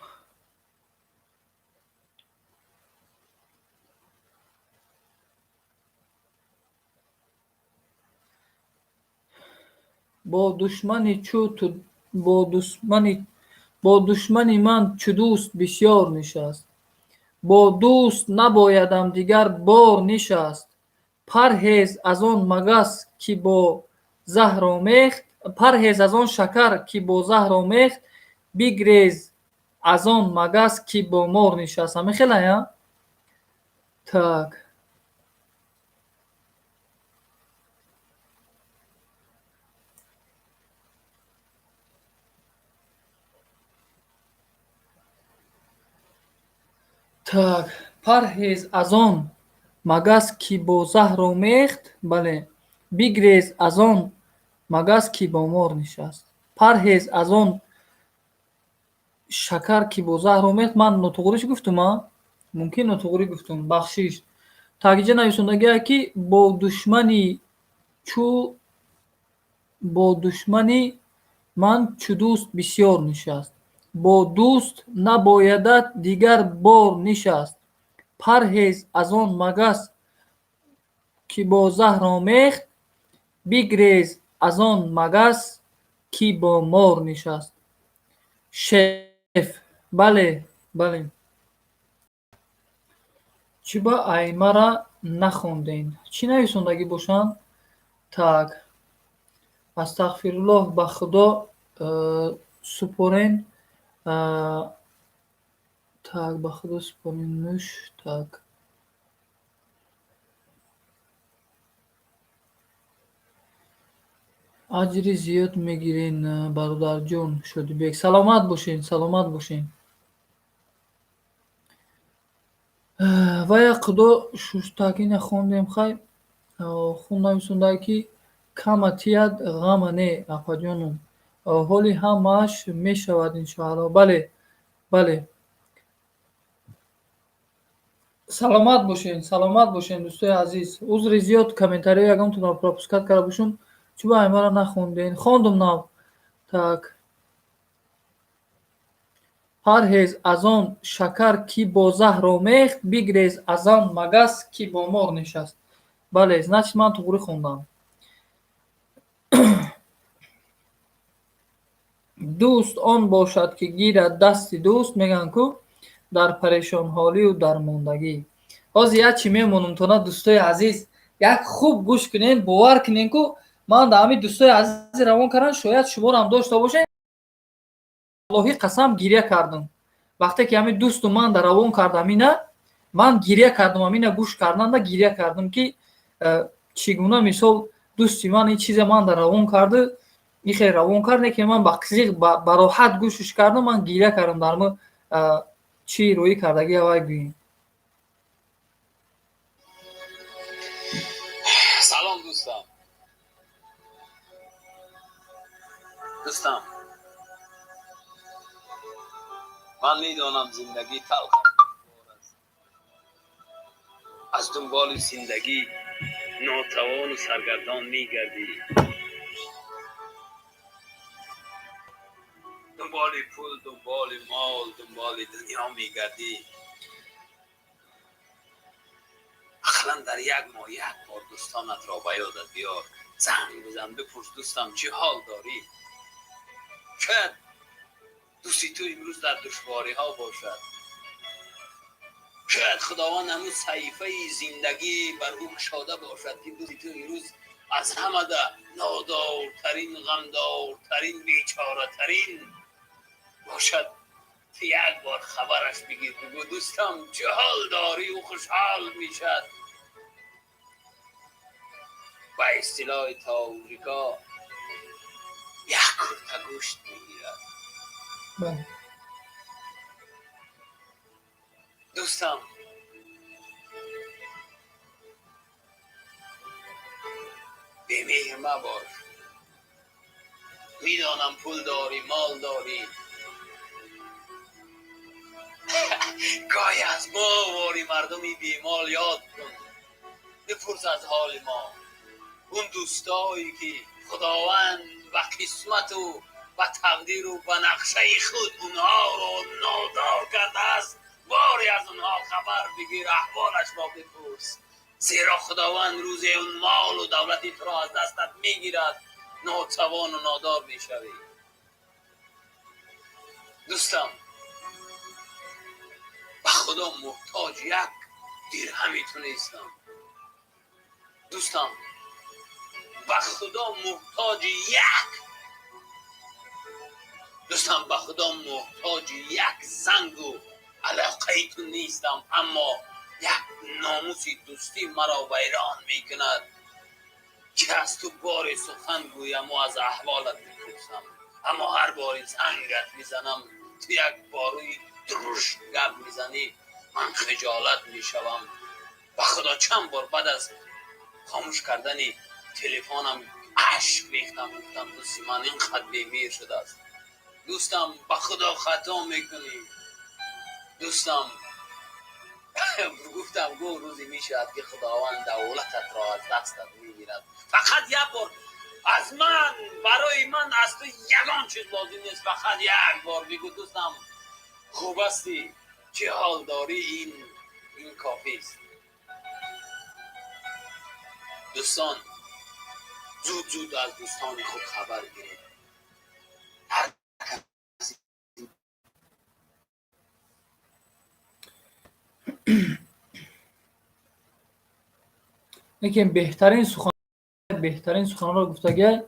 бо душмани ман чу дӯст бисёр нишаст. бо дӯст набоядам дигар бор нишаст. парҳез аз он магас ки бо заҳр омехт, парҳез аз он шакар ки бо заҳр омехт, бигрез аз он магас ки бо мор нишаст. ҳамин хелая? так. Так, парҳез аз он магас ки бо заҳр омехт. Бале. Бигрез аз он магас ки бо мор нишаст. Парҳез аз он шакар ки бо заҳр омехт. Ман нотуғриш гуфтума? Мумкин нотуғрӣ гуфтум. Бахшиш. Такиҷа нависондагие ки бо душмани чӯ бо душмани ман чӯ дӯст бисёр нишаст. Бо дӯст набоядат дигар бор нишаст. Парҳез аз он магас ки бо заҳр омехт. Бигрез аз он магас ки бо мор нишаст. шеф. Бале, бале. Чӣ ба аймара нахонден? Чӣ нависондагӣ бошанд? Так. Астағфируллоҳ, ба худо супорен. Так, ба худо супорен нӯш. Так. аҷри зиёд мегирен бародарҷон Шодибек. Саломат бошен, саломат бошен. ва як худо шуштагӣ нахондем. Хай хун нависондае ки кама тияд ғама не апаҷонум. ҳоли ҳамааш мешавад иншоалло. Бале, бале. Саломат бошен дӯстои азиз. Узри зиёд комментариҳо ягонтонро пропускат карда бошум. Чӣ ба аймара нахонден? Хондум нав. Так. Парҳез аз он шакар ки бо заҳр омехт. Бигрез аз он магас ки бо мор нишаст. Бале, значит ман туғрӣ хондам. дӯст он бошад ки гирад дасти дӯст. Меган ку дар парешонҳолию дармондагӣ. ҳозир як чӣ мемонумтона дӯстои азиз, як хуб гӯш кунен, бовар кунен ку ман дар ҳамин дӯстои азизи равон кардам, шояд шумоам дошта бошед. аллоҳи қасам гиря кардам. Вақте ки ҳамин дӯсту ман дар равон кардам ина, ман гиря кардам, ҳамина гӯш карданда гиря кардам ки чӣ гуна мисол дӯсти ман ин чизе ман дар равон карду, ин хеле равон кард, не ки ман ба қизиқ ба роҳат гӯшш кардам, ман гиря кардам дар мо чӣ рӯӣ кардагия вай гӯем. سلام دوستان. من میدانم زندگی تلخ است. از دنبال زندگی ناتوان و سرگردان میگردی. دنبال پول، دنبال مال، دنبال دنیا میگردی. اخلا در یک ماه یک بار دوستانت را به یادت بیار. زنگ بزن بپرس دوستم چه حال داری. شاید دوستی تو امروز در دشواری ها باشد. شاید خداوند هنوز صحیفه زندگی بر او گشاده باشد که دوستی تو امروز از همه ده نادارترین، غمدارترین، بیچاره‌ترین باشد. یک بار خبرش بگیر، بگو دوستم چه حال داری، و خوشحال میشد. با اصطلاح تا امریکا یک کرته گوشت میگیرد. دوستم بی‌مهر مباش. میدانم پول داری، مال داری. گاهی از ما واری مردمی بیمال یاد کن. بپرس از حال ما. اون دوستایی که خداوند و قسمت و و تقدیر و به نقشه خود اونها رو نادار کرده است. باری از اونها خبر بگیر، احوالش را بپرس. زیرا خداوند روز اون مال و دولتی تو را از دستت میگیرد، ناتوان و نادار میشوی. دوستم به خدا محتاج یک درهمی تو نیستم. دوستم به خدا محتاج دوستم به خدا محتاج یک زنگ و علاقه تو نیستم، اما یک ناموسی دوستی مرا ویران میکند که از تو بار سخن گویم و از احوالت بپرسم. اما هر بار زنگت میزنم تو یک باروی درشت گپ میزنی. من خجالت میشوم. به خدا چند بار بعد از خاموش کردن تلفنم اشک ریختم، گفتم دوستی من اینقدر بی‌میر شده است. دوستم به خدا خطا میکنی. دوستم گفتم گو روزی میشود که خداوند دولتت را از دستت میگیرد. فقط یک بار از من، برای من از تو یگان چیز لازم نیست. فقط یک بار بگو دوستم خوب هستی، چه حال داری، این کافی است. دوستان، زود از دوستان خود خبر گیرید. هر کسی لیکن بهترین سخن را گفتگی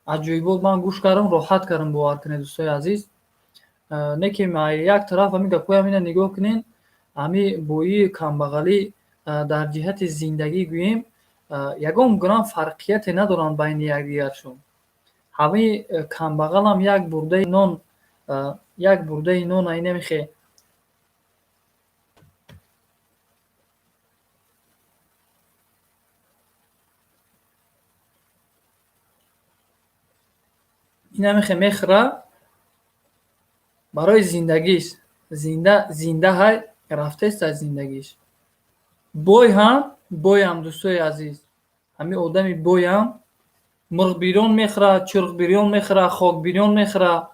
عجیب بود. من گوش کردم، راحت کردم. باور کنید دوستای عزیز، نه که ما یک طرف همین گپای همین نگاه کنین، همین بویی کمبغالی در جهت زندگی گوییم یگان گران فرقیت ندارن بین یکدیگرشون. همین کمبغال هم یک برده نان ای نمیخه. این نمیخه میخره برای زندگیش. زنده های رفته است از زندگیش. بوی هم دوستای عزیز، همین آدمی بوی هم مرغ بیرون میخره، چرغ بیرون میخره، خاک بیرون میخره،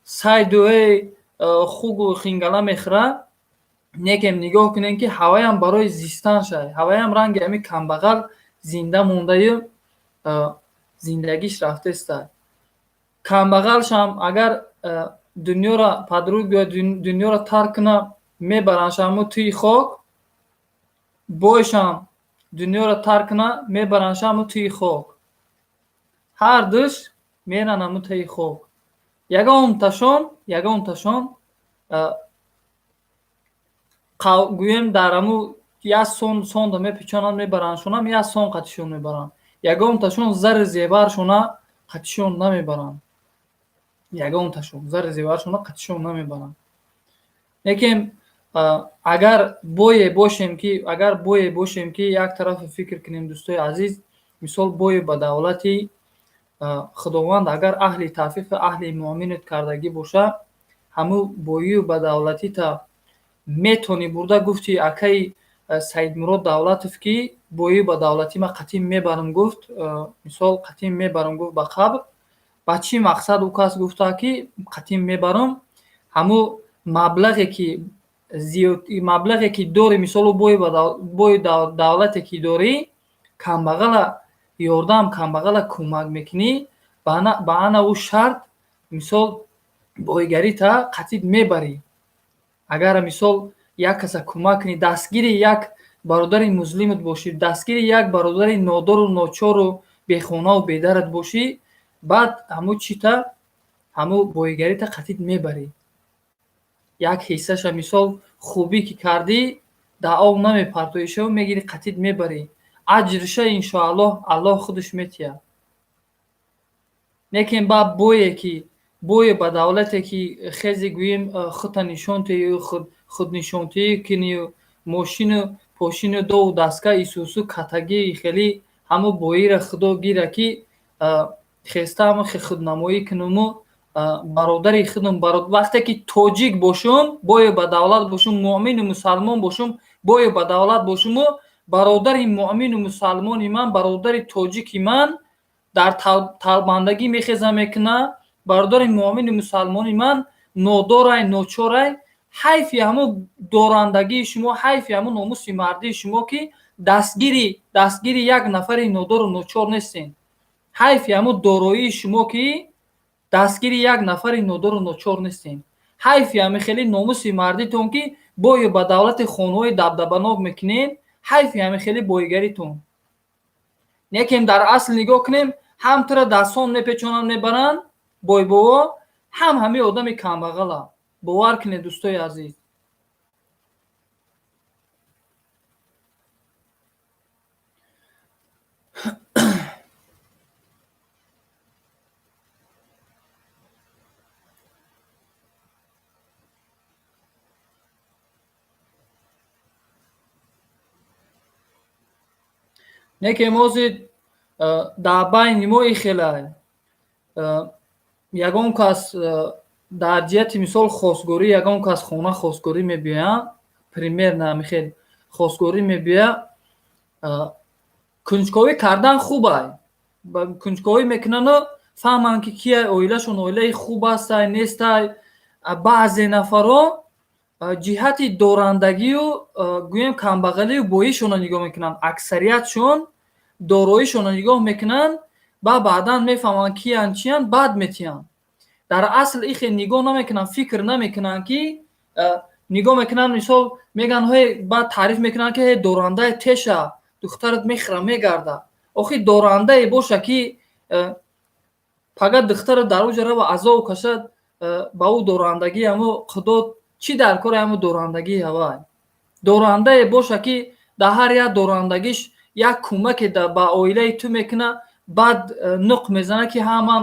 سایدوی خوگ و خینگله میخره. نیکم نگاه کنین که هوای هم برای زیستن شد. هوای هم رنگ همین کمبغل زنده مونده زندگیش رفته است. کمبغلش هم اگر دنیا را پدرود یا دنیا را ترک کنه میبرنش همو توی خاک. بویش هم دنیا را ترک کنه میبرنش همو توی خاک. هر دوش میرن همو توی خاک. یگان تشان گویم در همو یک سون دا میپیچانن میبرنشون هم یک سون قطشون میبرن. یگان تشان زر زیبرشونه قطشون نمیبرن. یگان تشان زر زیبرشونه قطشون نمیبرن. لیکن اگر بوی باشیم که یک طرف فکر کنیم دوستای عزیز، مثال بوی با دولتی خداوند اگر اهل تعفیف اهل مؤمنت کردگی باشه، همو بویی و با دولتی تا میتونی برده گفتی اکی سید مراد دولتف که بویی با دولتی ما قطیم میبرم گفت، مثال قطیم میبرم گفت با قبر. با چی مقصد او کس گفته که قطیم میبرم؟ همو مبلغی که داری، مثال بوی دولتی که داری، کمبغل یاردم کمبغل کمک میکنی، با انا او شرط مثال بویگری تا قطیب میبری. اگر مثال یک کس کمک کنی، دستگیری یک برادر مظلومت باشی، دستگیری یک برادر نادار و ناچار و بیخونه و بیدرت باشی، بعد همو بویگری تا قطیب میبری. یک حصهش مثال خوبی که کردی در آب نمیپرتویشه و میگیری قطیب میبری. اجرشه انشاءالله الله خودش میتیه. لیکن با بوی با دولتی که خیزی گوییم خود نشونتی خود نشونتی کنی و ماشین و پاشین و دو دستگاه ایسوسو کتگی خیلی همو بویی را خدا گیره که خیسته همو خودنمایی کنم برادر خودم. وقتی که توجیک باشم بوی با دولت باشم، مؤمن و مسلمان باشم بوی با دولت باشم و برادر مؤمن و مسلمان من برادر توجیک من در تالبندگی میخیزم میکنه، برادر مؤمن مسلمانی من نادارای ناچارای، حیفی همو دارندگی شما، حیفی همو ناموس مردی شما که دستگیری یک نفر نادار و ناچار نیستین. حیفی همو دارایی شما که دستگیری یک نفر نادار و ناچار نیستین. حیفی همو خیلی ناموس مردیتون که بوی با دولت خانوی دبدبناک میکنین. حیفی همو خیلی بویگریتون. لیکن در اصل نگاه کنیم، هم تر دستان میپیچونن میبرن بوی بوا، هم همه آدم کمبغل. باور کنید دوستای عزیز. неке мози дар байни мо ихелай ягон кас дар ҷиҳати мисол хосгорӣ ягон кас хона хосгорӣ мебиёяд пример намихел хосгорӣ мебиёяд кунҷковӣ кардан хуб ай кунҷковӣ мекунану фаҳманд ки кияй оилашон оилаи хуб астай нестай баъзе нафарон ҷиҳати дорандагию гӯем камбағалию боишона нигоҳ мекунанд аксариятшон дороишона нигоҳ мекунанд ба баъдан мефаҳманд киянд чиянд баъд метиҳанд дар асл ихе нигоҳ намекунанд фикр намекунанд ки нигоҳ мекунанд мисол мегӯянд баъд таъриф мекунанд ки дорандае теша духтарат мехӯра мегарда охи дорандае боша ки фақат духтарат дар оҷа рава азобу кашад ба ӯ дорандагӣ ҳамо худо чӣ дар кори ҳамо дорандагӣ авай дорандае боша ки дар ҳар як дорандагиш як кӯмаке ба оилаи ту мекуна баъд нуқ мезана ки ҳа ман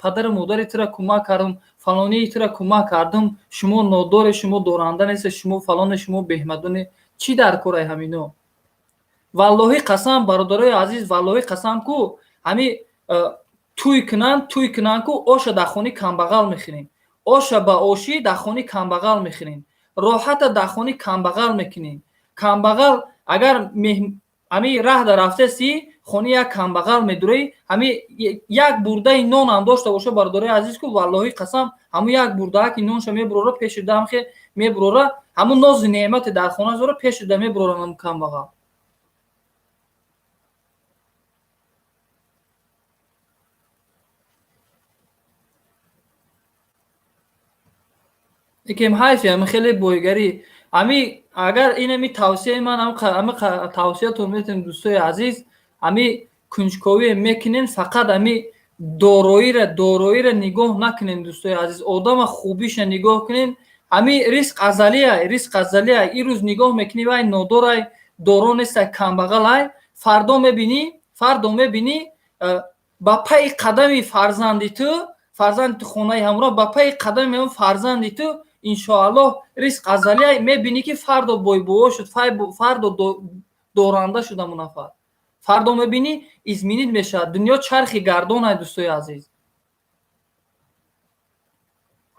падару модари тура кӯмак кардам фалонии тура кӯмак кардам шумо нодоре шумо доранда несте шумо фалоне шумо беҳмадоне чӣ дар кори ҳамино валлоҳи қасам бародарои азиз валлоҳи қасам ку ҳами туй кунанд ку оша дар хони камбағал мехӯрем оша ба ошӣ дар хони камбағал мехӯрем роҳата дар хони камбағал мекунем камбағал агар ҳами раҳда рафтаси хони як камбағал медурӣ ҳами як бурдаи нон ам дошта боша бародарои азиз ку валлоҳи қасам ҳамун як бурдааки нонша мебурора пеши дамхе мебурора ҳамун нозу неъмате дар хона зора пеши да мебурора ҳамун камбағал икем ҳайфе ами хеле бойгарӣ ами агар инами тавсияи ман ами тавсиятон метонем дӯстои азиз ами кунҷковие мекунем фақат ами дороира нигоҳ накунем дӯстои азиз одама хубиша нигоҳ кунем ами риск азалиай ин рӯз нигоҳ мекунӣ вай нодорай доро нестай камбағалай фардо мебинӣ ба пайи қадами фарзанди ту хонаи ҳамроҳ ба пайи қадами фарзанди ту иншоаллоҳ риск азалиай мебинӣ ки фардо бойбоо шуд фардо доранда шуд ҳамун нафар фардо мебинӣ изминид мешавад дунё чархи гардонай дӯстои азиз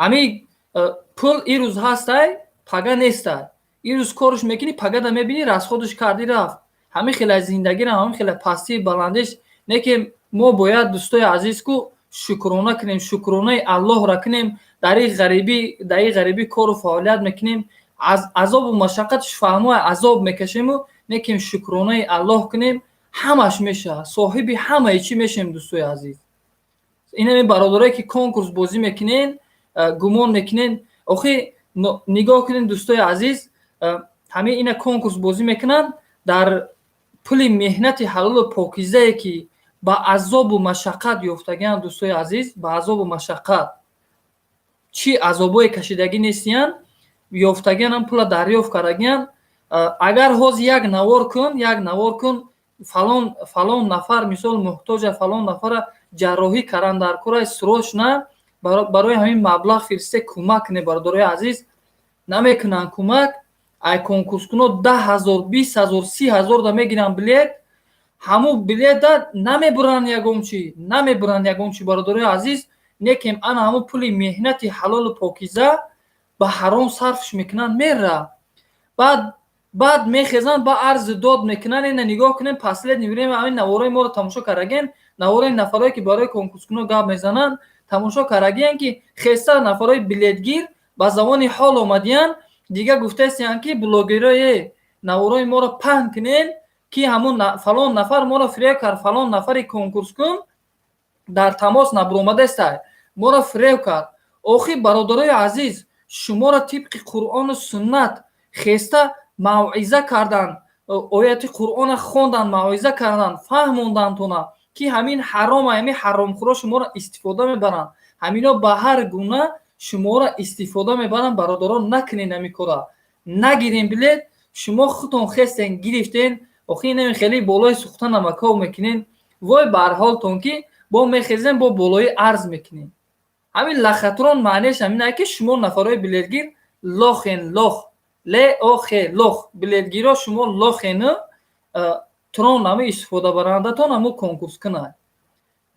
ҳами пул ин рӯз ҳастай пага нестай ин рӯз корш мекунӣ пагада мебинӣ расходш карди рафт ҳамин хела зиндагира ҳамин хела пастии баландиш не ки мо бояд дӯстои азиз ку шукрона кунем шукронаи аллоҳро кунем дар ин ғарибӣ кору фаъолият мекунем азобу машаққатш фаҳмои азоб мекашему не ки шукронаи аллоҳ кунем ҳамаш мешавад соҳиби ҳамаи чӣ мешавем дӯстои азиз инами бародарое ки конкурс бозӣ мекунен гумон мекунен охи нигоҳ кунен дӯстои азиз ҳамин ина конкурс бозӣ мекунанд дар пули меҳнати ҳалолу покизае ки ба азобу машаққат ёфтагианд дӯстои азиз ба азобу машаққат чӣ азобое кашидагӣ нестиянд ёфтагианд пула дарёфт кардагианд агар ҳози як навор кун фалон нафар мисол муҳтоҷа фалон нафара ҷарроҳӣ кардан дар кораи срочна барои ҳамин маблағ фиристе кӯмак куне бародарои азиз намекунанд кӯмак ай конкурскуно 10,000 20,000 30,000 да мегиранд билет ҳамун билета намебуранд ягон чӣ бародарои азиз некем ана ҳамун пули меҳнати ҳалолу покиза ба ҳаром сарфш мекунанд мера баъд мехезанд ба арзи дод мекунанд ина нигоҳ кунем паслед нибирем ҳамин навораи моро тамошо карагиен навораи нафарое ки барои конкурскуно гап мезананд тамошо карагиен ки хеста нафарои билетгир ба замони ҳол омадиян дига гуфтаистиянд ки блогерое навораи моро паҳн кунен ки ҳамун фалон нафар моро фиреб кард фалон нафари конкурскун дар тамос набуромадастай моро фиреб кард охи бародарои азиз шуморо тибқи қуръону суннат хеста мавъиза кардан ояти қуръона хондан мавъиза кардан фаҳмондантона ки ҳамин ҳарома ҳамин ҳаромхӯро шуморо истифода мебаранд ҳамино ба ҳар гуна шуморо истифода мебаранд бародарон накунен ҳамин кора нагирен билет шумо худтон хестен гирифтен охи нами хеле болои сухта намаков мекунен вой ба ҳар ҳолтон ки бо мехезем бо болои арз мекунем ҳамин лахатрон маънеш ҳаминае ки шумо нафарои билетгир лохен лох лохе лох билетгиро шумо лохену Трон ами истифодабарандатон ҳамо конкурс кунад.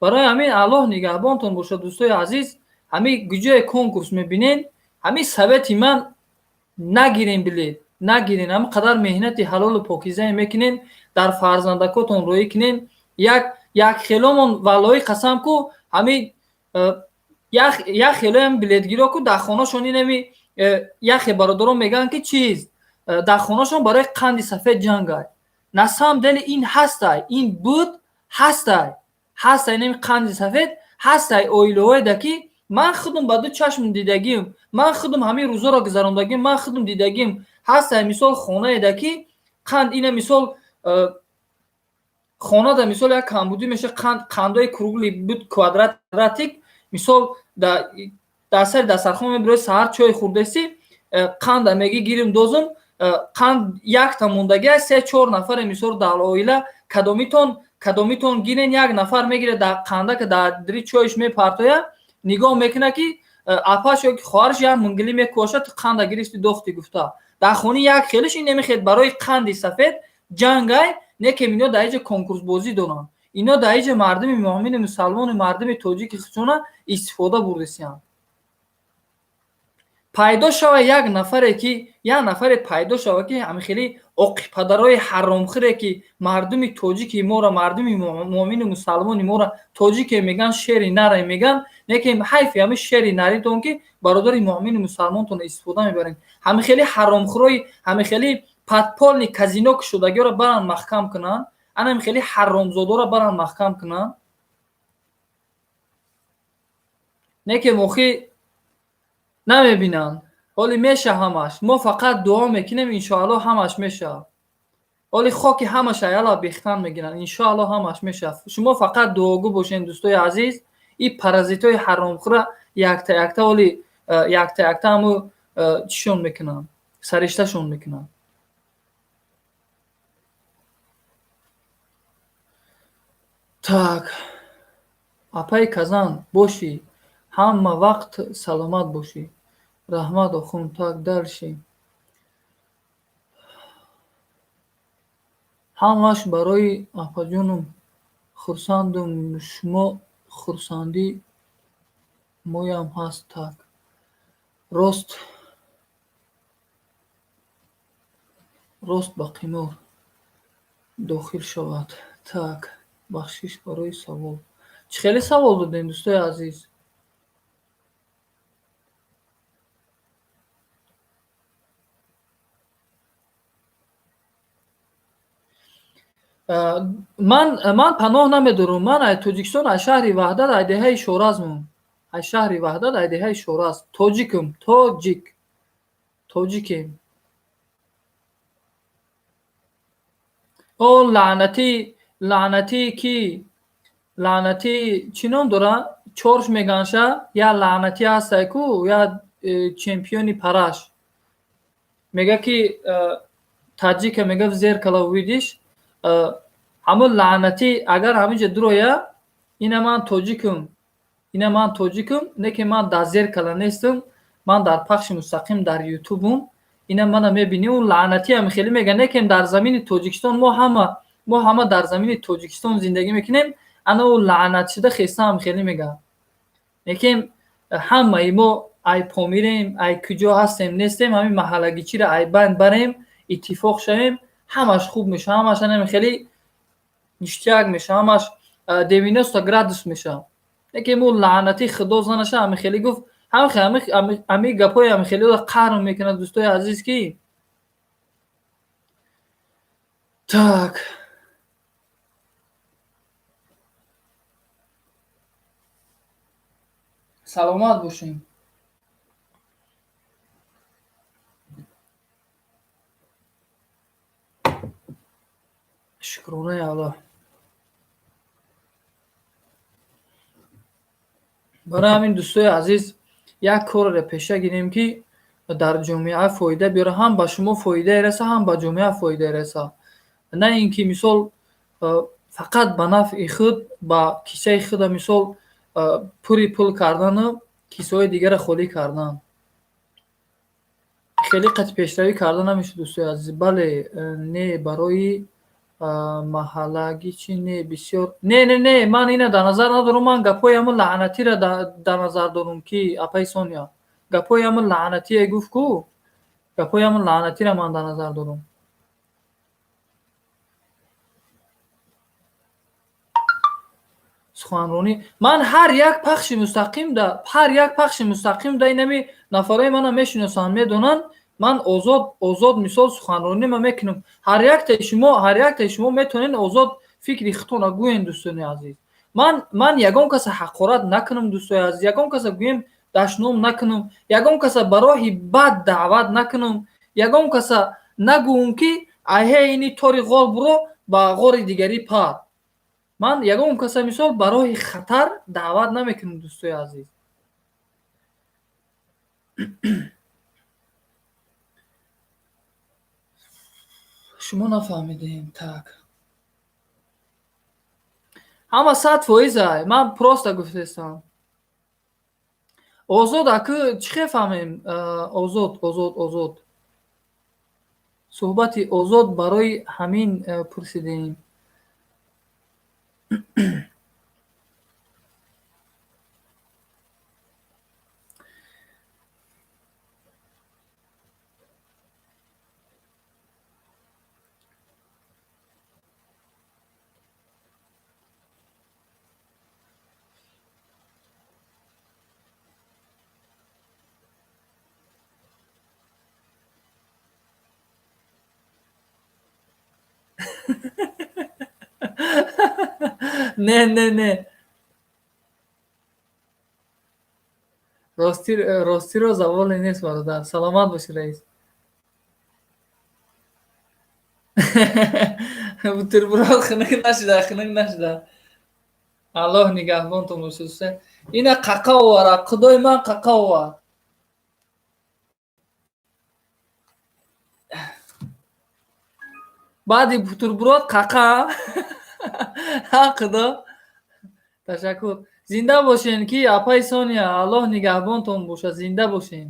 барои ҳамин Аллоҳ нигаҳбонтон бошад. дӯстои азиз, ҳамин гуҷои конкурс мебинен, ҳамин совети ман нагирен билед, нагирен. ҳамин қадар меҳнати ҳалолу покизае мекунен, дар фарзандакотон роӣ кунен. як хеломон валлоҳи қасам ку ҳамин як хелоям билетгиро ку дар хонашон инами яхе бародарон мегӯянд ки чиз дар хонашон барои қанди сафед ҷангай. На самом деле ин ҳастай, ин буд ҳастай. ҳастай инами қанди сафед ҳастай оилаҳоеда ки ман худам ба ду чашм дидагим, ман худам ҳамин рӯзоро гузарондагим, ман худам дидагим. ҳастай мисол хонаеда ки қанд ина мисол хонада мисол як камбудӣ меша қандои кругли буд квадратик мисол дар сари дастархон мебирои саҳар чой хӯрдаси қанда меги гирим дозум қанд якта мондагия 3-4 нафаре мисол дар оила кадомитон гирен як нафар мегире дар қанда ки дар дири чойш мепартоя нигоҳ мекуна ки апаш ё ки хоҳараш як мунгилӣ мекушад қанда гирифти дохти гуфта дар хони як хелиш ин намехед барои қанди сафед ҷангай не ки ино дар иҷа конкурсбозӣ доранд. ино дар иҷа мардуми муъмини мусалмони мардуми тоҷики хусона истифода бурдисиянд. пайдо шава як нафаре пайдо шава ки ҳамихели оқипадарои ҳаромхӯре ки мардуми тоҷики мора мардуми муъмини мусалмони мора тоҷике меган шери наре меган не ки ҳайфи ҳами шери наритон ки бародари муъмини мусалмонтон истифода мебарен. ҳамихели ҳаромхӯрои ҳамихели подпольни казино ки шудагиёро баранд маҳкам кунанд, ана ҳамихели ҳаромзодоро баранд маҳкам кунанд. не ки вохи намебинанд. ҳоли меша ҳамаш. мо фақат дуо мекунем иншоаллоҳ ҳамаш меша. ҳоли хоки ҳамаша яла бехтан мегиранд. иншоаллоҳ ҳамаш меша. шумо фақат дуогӯ бошен дӯстои азиз. ин паразитои ҳаромхӯра якта ҳоли якта ҳамо чишон мекунанд, саришташон мекунанд. так апай казан бошӣ, ҳама вақт саломат бошӣ. раҳмат охун, так далши ҳамаш барои апаҷонум хурсандум. шумо хурсандӣ моям ҳаст. так рост ба қимор дохил шавад. так бахшиш барои савол. чӣ хеле савол додем дӯстои азиз? ман паноҳ намедорам. ман аз тоҷикистон аз шаҳри ваҳдат аз деҳаи шоразмам. аз шаҳри ваҳдат аз деҳаи шораз тоҷикам. тоҷикем. он лаънати ки лаънати чӣ ном дора? чорш меганша я лаънати ҳастай ку я чемпиони параш мега ки таҷика мегав зеркала увидиш ҳамон лаънати агар ҳаминҷа дуроя ина ман тоҷикам не ки ман дар зеркала нестам. ман дар пахши мустақим дар ютубам. ина мана мебини он лаънати ҳамихели мега не ки дар замини тоҷикистон мо ҳама дар замини тоҷикистон зиндагӣ мекунем. ана он лаънатшуда хеста ҳамихели мега не ки ҳамаи мо ай помирем ай куҷо ҳастем нестем ҳамин маҳаллагичиро ай банд барем иттифоқ шавем ҳамаш хуб меша. ҳамаш ҳамихели ништяк меша. ҳамаш 90 градус меша. не ки мо лаънати худо занаша ҳамихели гуфт ҳамин гапҳои ҳамихелиро қарм мекунад дӯстои азиз ки так саломат бошем. шукронаи Аллоҳ. барои ҳамин дӯстои азиз як корро пеша гирем ки дар ҷомеа фоида биёра. ҳам ба шумо фоидае реса, ҳам ба ҷомеа фоидае реса. не ин ки мисол фақат ба нафъи худ ба кисаи худа мисол пури пул кардану кисаҳои дигаро холӣ кардан. хеле қад пешравӣ карда намешуд дӯстои азиз. бале не барои маҳаллаги чӣ не бисёр не ман ина дар назар надорам. Ман гапҳои ҳамн лаънатиро дар назар дорам ки апай Соня гапҳои ҳамн лаънатие гуфт ку гапҳои ҳамн лаънатиро ман дар назар дорам. суханронӣ ман ҳар як пахши мустақим да инами нафарои манро мешиносанд медонанд. ман озод мисол суханронӣ ма мекунам. ҳар яктаи шумо метавонед озод фикри худтонро гӯед. дӯстони азиз, ман ягон каса ҳақорат накунам. дӯстои азиз, ягон каса гӯем дашном накунам. ягон каса ба роҳи бад даъват накунам. ягон каса нагӯям ки айҳе ини тори ғор буро ба ғори дигарӣ пар. ман ягон каса мисол ба роҳи хатар даъват намекунам. дӯстои азиз, шумо нафаҳмидем. так ҳама 100%. ман просто гуфтестам. озод акӯ чӣ фаҳмем? озод суҳбати озод барои ҳамин пурсидем. не ростиро заволе нест бародар. саломат боши раис. бутерброд хунук нашуда. аллоҳ нигаҳбонтон бошад. ина қақав овара. худои ман қақав овар. баъди бутерброд қақа. худо ташаккур. зинда бошен ки апай Соня. аллоҳ нигаҳбонтон бошад. зинда бошен.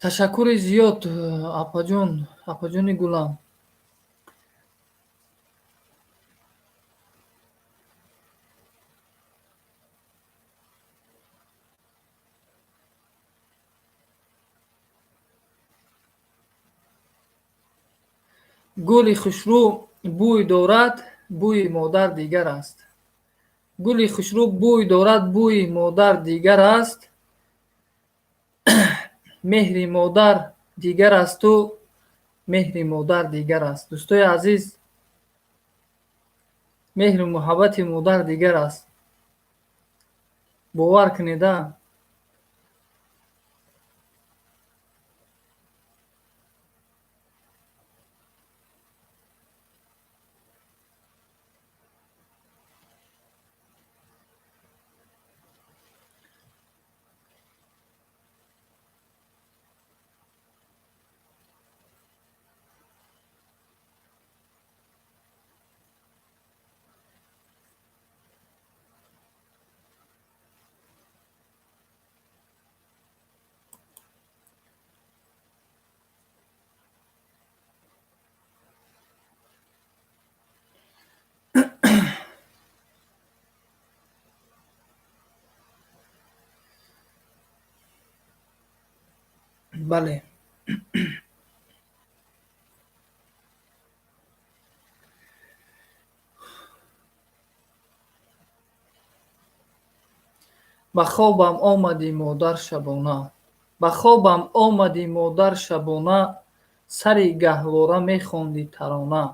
ташаккури зиёд апаҷони гулам. гули хушрӯ бӯй дорад, бӯи модар дигар аст. гули хушрӯ бӯй дорад, бӯи модар дигар аст. меҳри модар дигар асту меҳри модар дигар аст. дӯстои азиз, меҳру муҳаббати модар дигар аст. бовар кунеда. бале. ба хобам омади модар шабона. ба хобам омади модар шабона. сари гаҳвора мехонди тарона.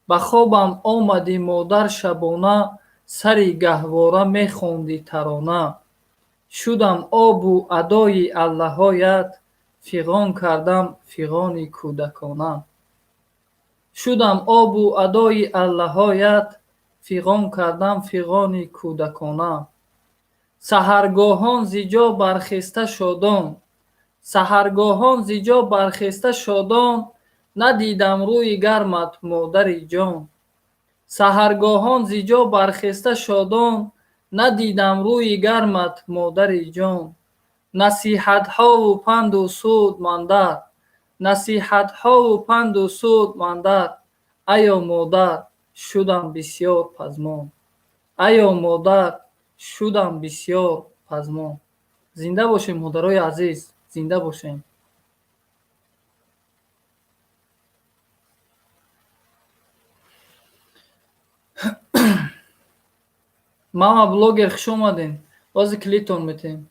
ба хобам омади модар шабона. сари гаҳвора мехонди тарона. шудам обу адои аллаҳоят. фиғон кардам фиғони кӯдакона. шудам обу адои аллаҳоят. фиғон кардам фиғони кӯдакона. саҳаргоҳон зи ҷо бархеста шодон. саҳаргоҳон зи ҷо бархеста шодон. надидам рӯи гармат модари ҷон. саҳаргоҳон зи ҷо бархеста шодон. надидам рӯи гармат модари ҷон. насиҳатҳову панду суд мандар. насиҳатҳову панду суд мандар. Аё модар шудам бисёр пазмон. Аё модар шудам бисёр пазмон. Зинда бошем модарои азиз, зинда бошем. мама блогер хуш омадем. бози клиптон метем.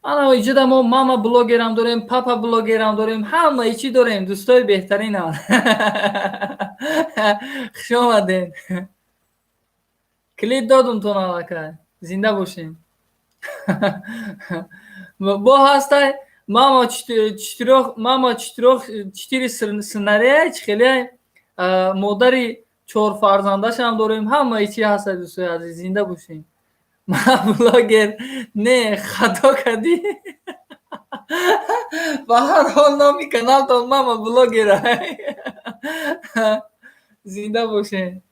ана иҷода мо мама блогерам дорем, папа блогерам дорем, ҳама чӣ дорем, дӯстои беҳтаринам. хуш омадем. клип додумтон аллакай. Зинда бошем. бо ҳастай мама чтири сценария хеле модари чор фарзандашам дорем. ҳамаи чӣ ҳастай дӯстои азиз, зинда бошем. мама блогер не хато кардӣ. ба ҳар ҳол номи каналтон мама блогера. зинда бошем.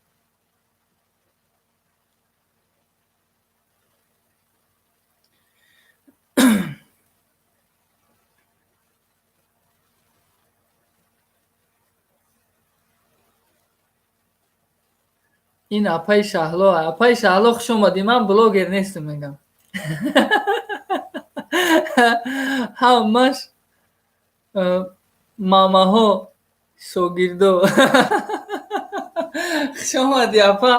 ин апаи шаҳло хуш омадӣ. ман блогер нестам мегам. ҳамаш мамаҳо шогирдо. хуш омадӣ апа.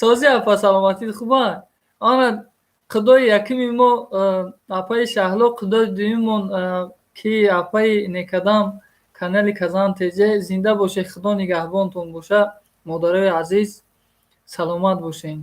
сози апа, саломатӣ хуба? ана қидои якими мо апаи шаҳло, қидои дуюммон ки апаи некадам канали казан теҷе. зинда боше, худо нигаҳбонтон боша. модарои азиз, саломат бошем.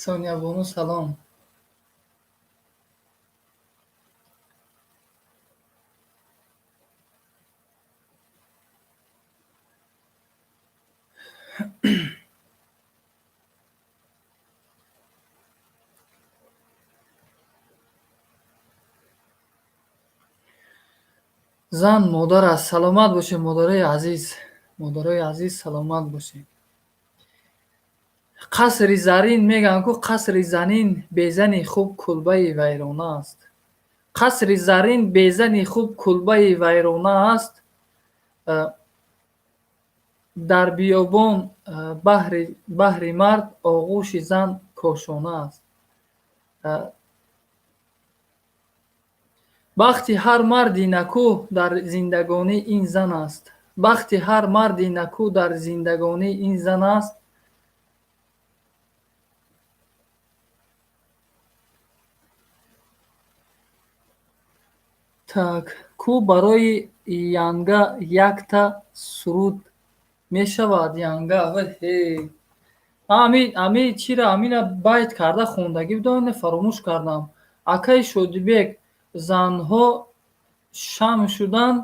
сониябону салом. зан модар аст. саломат бошед модарои азиз. модарои азиз, саломат бошед. қасри зарин мегӯям ку қасри занин безани хуб кулбаи вайрона аст. қасри зарин безани хуб кулбаи вайрона аст. дар биёбон баҳри мард оғӯши зан кошона аст. бахти ҳар марди накӯҳ дар зиндагонӣ ин зан аст. бахти ҳар марди накӯҳ дар зиндагонӣ ин зан аст. так ку барои янга якта суруд мешавад. янга ами чира амина байт карда хондагӣ будам, фаромӯш кардам. акаи шодибек занҳо шам шудан.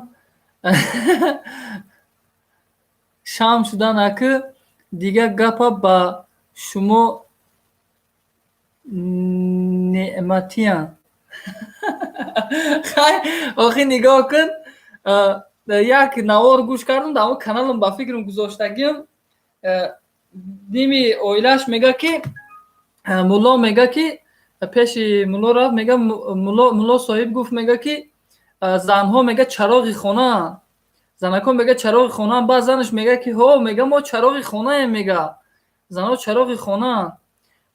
шам шудан акӣ дигар гапа ба шумо неъматиян. охи нигоҳ кун, як навор гӯш кардам дар он каналам ба фикрам гузоштагиам. ними оилаш мега ки мулло мега ки пеши мулло рафт, мега мулло соҳиб гуфт мега ки занҳо мега чароғи хонаанд. занакон мега чароғи хонаанд. баъд занаш мега ки ҳо, мега мо чароғи хонаем, мега занҳо чароғи хонаанд.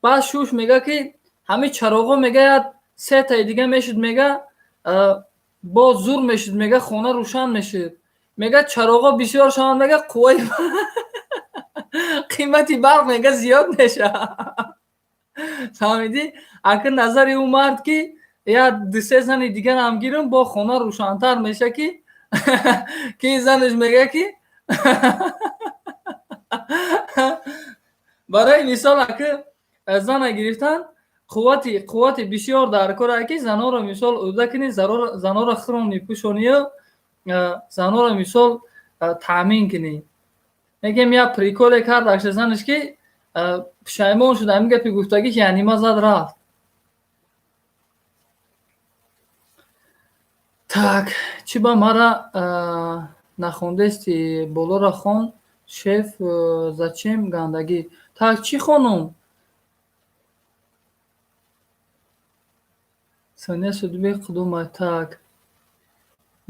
баъд шуш мега ки ҳамин чароғҳо мега як сетаи дига мешуд, мега боз зур мешуд, мега хона рӯшан мешуд. мега чароғҳо бисёр шаванд, мега қувваи қимати барқ мега зиёд мешавад. фаҳмидӣ? акн назари ӯ мард ки як дусе зани дигарам гирам, бо хона рӯшантар меша ки ки занаш мега ки برای مثال که زن گرفتن قوت بسیار در کار که زنها را مثال اوده کنی زنها را خرونی پوشونی یا زنها را مثال تامین کنی. میگم یا پریکول کرد اکش زنش که پشایمان شد همین گپی گفتگی که یعنی ما زد رفت. Так, чӣ ба мара нахондести болора хон шеф зачем гандагӣ? Так, чӣ хонум? Соня Судбек Қудумай. Так.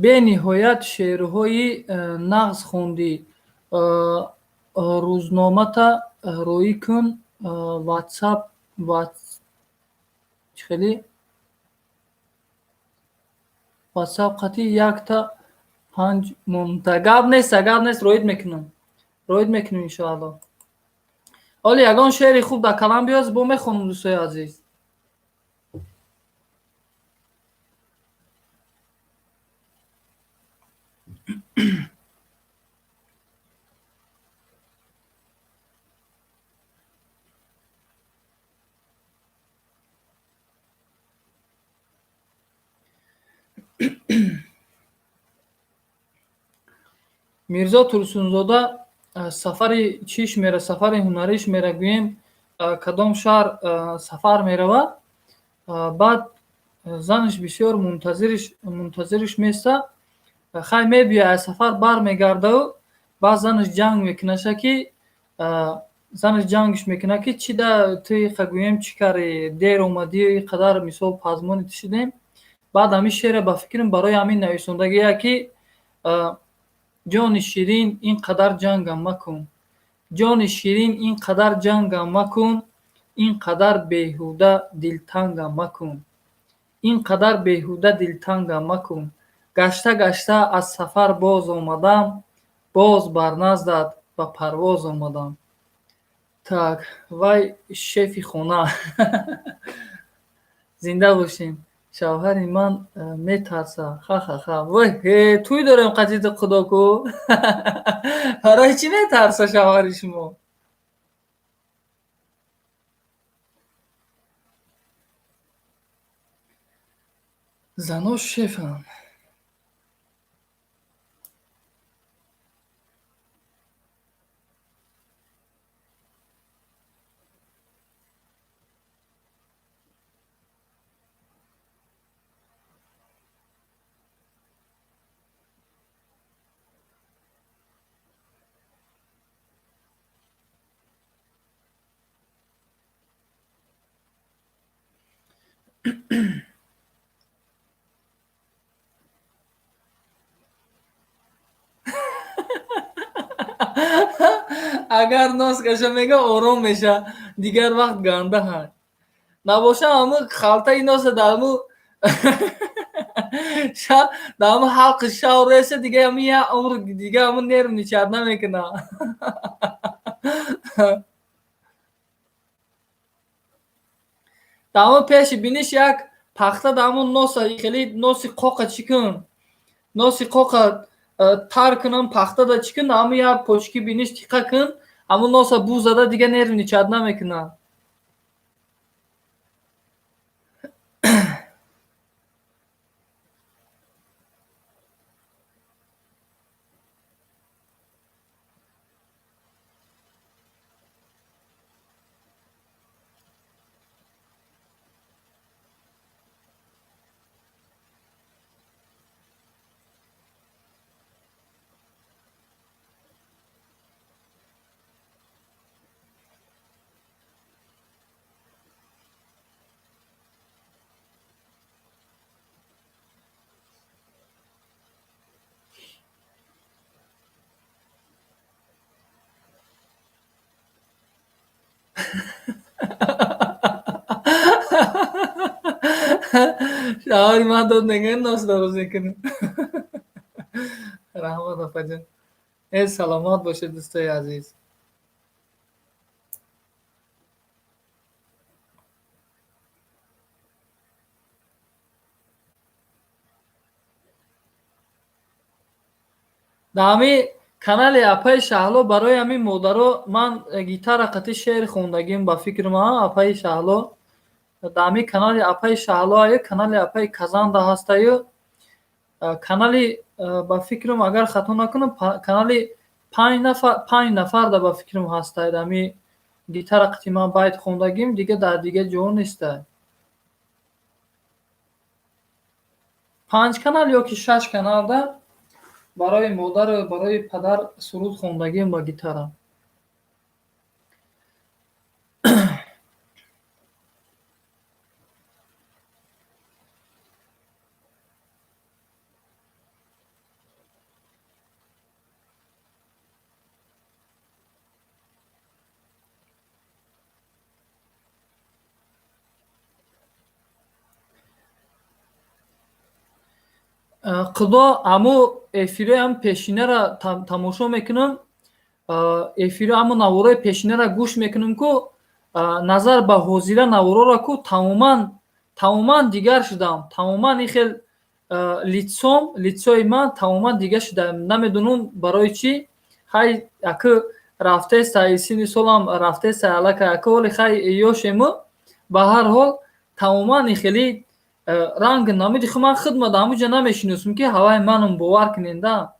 Бениҳоят шеърҳои нағз хондӣ. Рӯзномата роӣ кун. WhatsApp чӣ хеле? WhatsApp қати якта 5 монта. Гап нест, роид мекунам. Роид мекунем иншоалло. Оли ягон шеъри хуб дар калам биёз бо мехонам дӯстои азиз. Мирзо Турсунзода сафари чиш мера, сафари ҳунариш мера, гӯем кадом шаҳр сафар меравад. Баъд занаш бисёр мунтазириш места. Хай мебиёяд аз сафар бармегардаву баъд занаш ҷанг мекунаша ки занаш ҷангиш мекуна ки чида ту иқа гӯем чӣ карӣ, дер омадию иқадар мисол пазмони ту шудем. Баъд ҳамин шеъра ба фикрам барои ҳамин нависондагия ки ҷони ширин ин қадар ҷангам макун. ҷони ширин ин қадар ҷангам макун. Ин қадар беҳуда дилтангам макун. Ин қадар беҳуда дилтангам макун. Гашта гашта аз сафар боз омадам. Боз бар наздат ба парвоз омадам. Так, вай шефи хона. Зинда бошем. Шавҳари ман метарса. Ха. Вай, тӯй дорем қадиди худо ку. Барои чӣ метарса шавҳари шумо? Занҳо шефанд. агар ноз каша мега ором меша, дигар вақт ганда ҳаст. Набоша ҳаму халтаи носа дар ҳаму дар ҳаму ҳалқи шав реса дига ҳамин як умр дига ҳамун нерв ничат намекуна. Дар ҳамун пеши биниш як пахта дар ҳамун носа хеле носи қоқа чӣ кун? Носи қоқа тар кунам пахтада чӣ кун? Дар ҳамун як почки биниш тиқа кун. Ҳамун носа бу зада дига нерв ничат намекуна. шавҳари ман дод мегӯяд нос дароз мекунем. раҳмат опаҷон. саломат бошед дӯстои азиз. дар ҳамин канали Апаи Шаҳло барои ҳамин модаро ман гитара қати шеър хондагим ба фикрам Апаи Шаҳло дар ҳамин канали Апаи Шаҳло аю канали Апаи Казанда ҳастаю канали ба фикрам агар хато накунам канали 5 нафар да ба фикрам ҳастаед ҳамин гитара қати ман байт хондагим дига дар дига ҷо нестад 5 канал ё ки 6 канал да барои модар барои падар суруд хондагим ба гитара. Қудо аму эфирои ам пешинара тамошо мекунам, эфиро аму навораи пешинара гӯш мекунам ку назар ба ҳозира наворора ку тамоман дигар шудам. Тамоман ин хел литсои ман тамоман дигар шуда. Намедонам барои чӣ. Ҳай яка рафтеста сини солам рафтеста алака яка ҳоли хай ёшему. Ба ҳар ҳол тамоман ин хели ранг намуди ху ман хидмат амуҷа намешиносам ки ҳаваи манам бовар кунен да.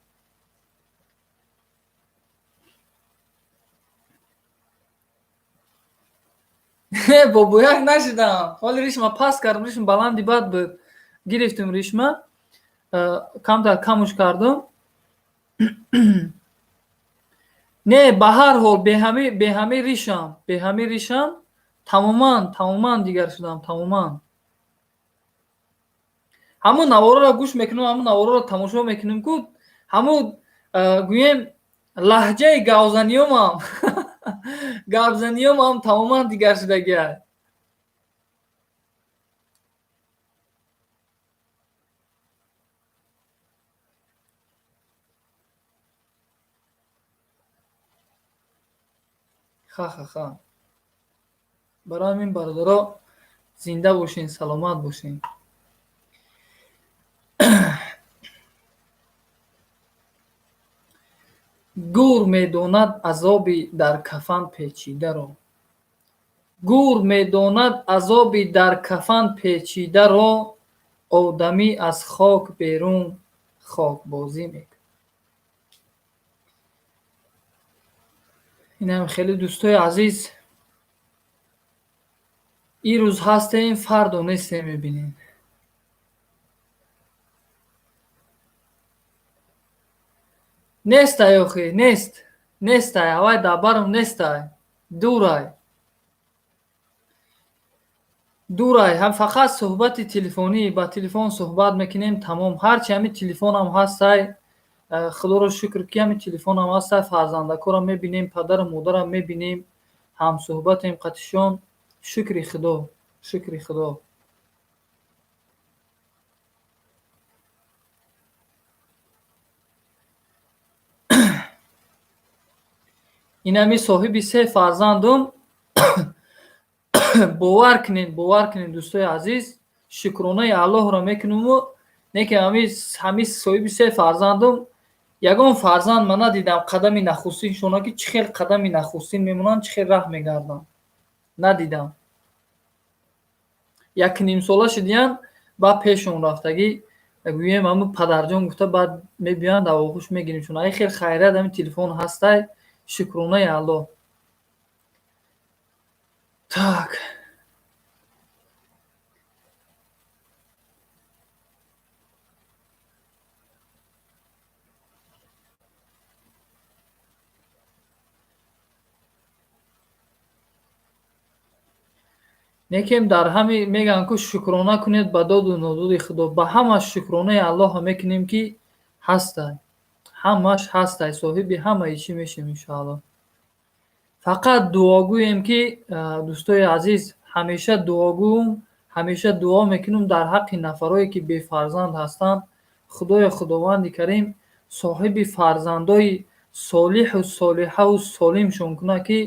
бо бояк нашидам. Ҳоли ришма паст кардам, ришм баланди бад буд. Гирифтам ришма, камтар камуш кардам. Не, ба ҳар ҳол беҳами ришам тамоман дигар шудам, тамоман. ҳамун навораро гӯш мекунам, ҳамун навораро тамошо мекунам ку ҳамун гӯем лаҳҷаи гапзаниёмам тамоман дигар шудагиаст. ха. Барои ҳамин бародаро зинда бошен, саломат бошен. гур медонад азоби дар кафан печидаро. гур медонад азоби дар кафан печидаро, одамӣ аз хок берун хокбозӣ мекунад. инам хеле дӯстои азиз, ин рӯз ҳастем, фардо нестем мебинем. нестай охи, нестай, ҳавай дар барам нестай, дурай, ҳам фақат суҳбати телефонӣ, ба телефон суҳбат мекунем, тамом. Ҳарчи ҳамин телефонам ҳастай, худоро шукр ки ҳамин телефонам ҳастай, фарзандакорам мебинем, падару модарам мебинем, ҳамсуҳбатем қатишон. Шукри худо. инами соҳиби 3 фарзандам. бовар кунед дӯстои азиз, шукронаи Аллоҳро мекунаму не ки ҳамин соҳиби 3 фарзандам ягон фарзанд ман надидам қадами нахустин шона ки чӣ хел қадами нахустин мемонанд, чӣ хел раҳ мегарданд. Надидам. 1 нимсола шудиянд, ба пешон рафтагӣ гӯем ҳамн падарҷон гуфта баъд мебиёянд авогӯш мегирем шона. Ай хел хайрат ҳамин телефон ҳастай. Шукронаи Аллоҳ. Так. некем дар ҳами мегӯянд ку шукрона кунед ба доду нодуди худо. Ба ҳамаш шукронаи Аллоҳро мекунем ки ҳастай. ҳамаш ҳастай, соҳиби ҳамаи чӣ мешавем иншоалло. Фақат дуогӯем ки дӯстои азиз, ҳамеша дуо мекунам дар ҳаққи нафарое ки бефарзанд ҳастанд. Худоя худованди карим соҳиби фарзандои солиҳу солиҳаву солимшон кунад ки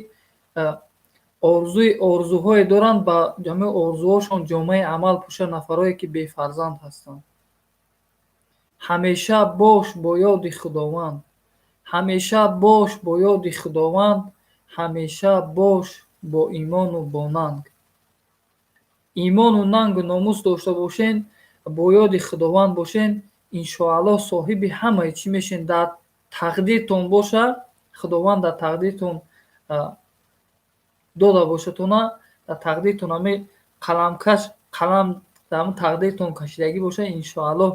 орзуҳое доранд, ба ҷамеъ орзуҳошон ҷомаи амал пӯшад нафарое ки бефарзанд ҳастанд. ҳамеша бош бо ёди худованд. ҳамеша бош бо ёди худованд, ҳамеша бош бо имону бо нанг. имону нангу номус дошта бошен, бо ёди худованд бошен, иншоаллоҳ соҳиби ҳамаи чӣ мешен. Дар тақдиртон боша, худованд дар тақдиртон дода бошатона, дар тақдиртон ҳаме қаламкаш қалам дар ҳамун тақдиртон кашидагӣ боша, иншоаллоҳ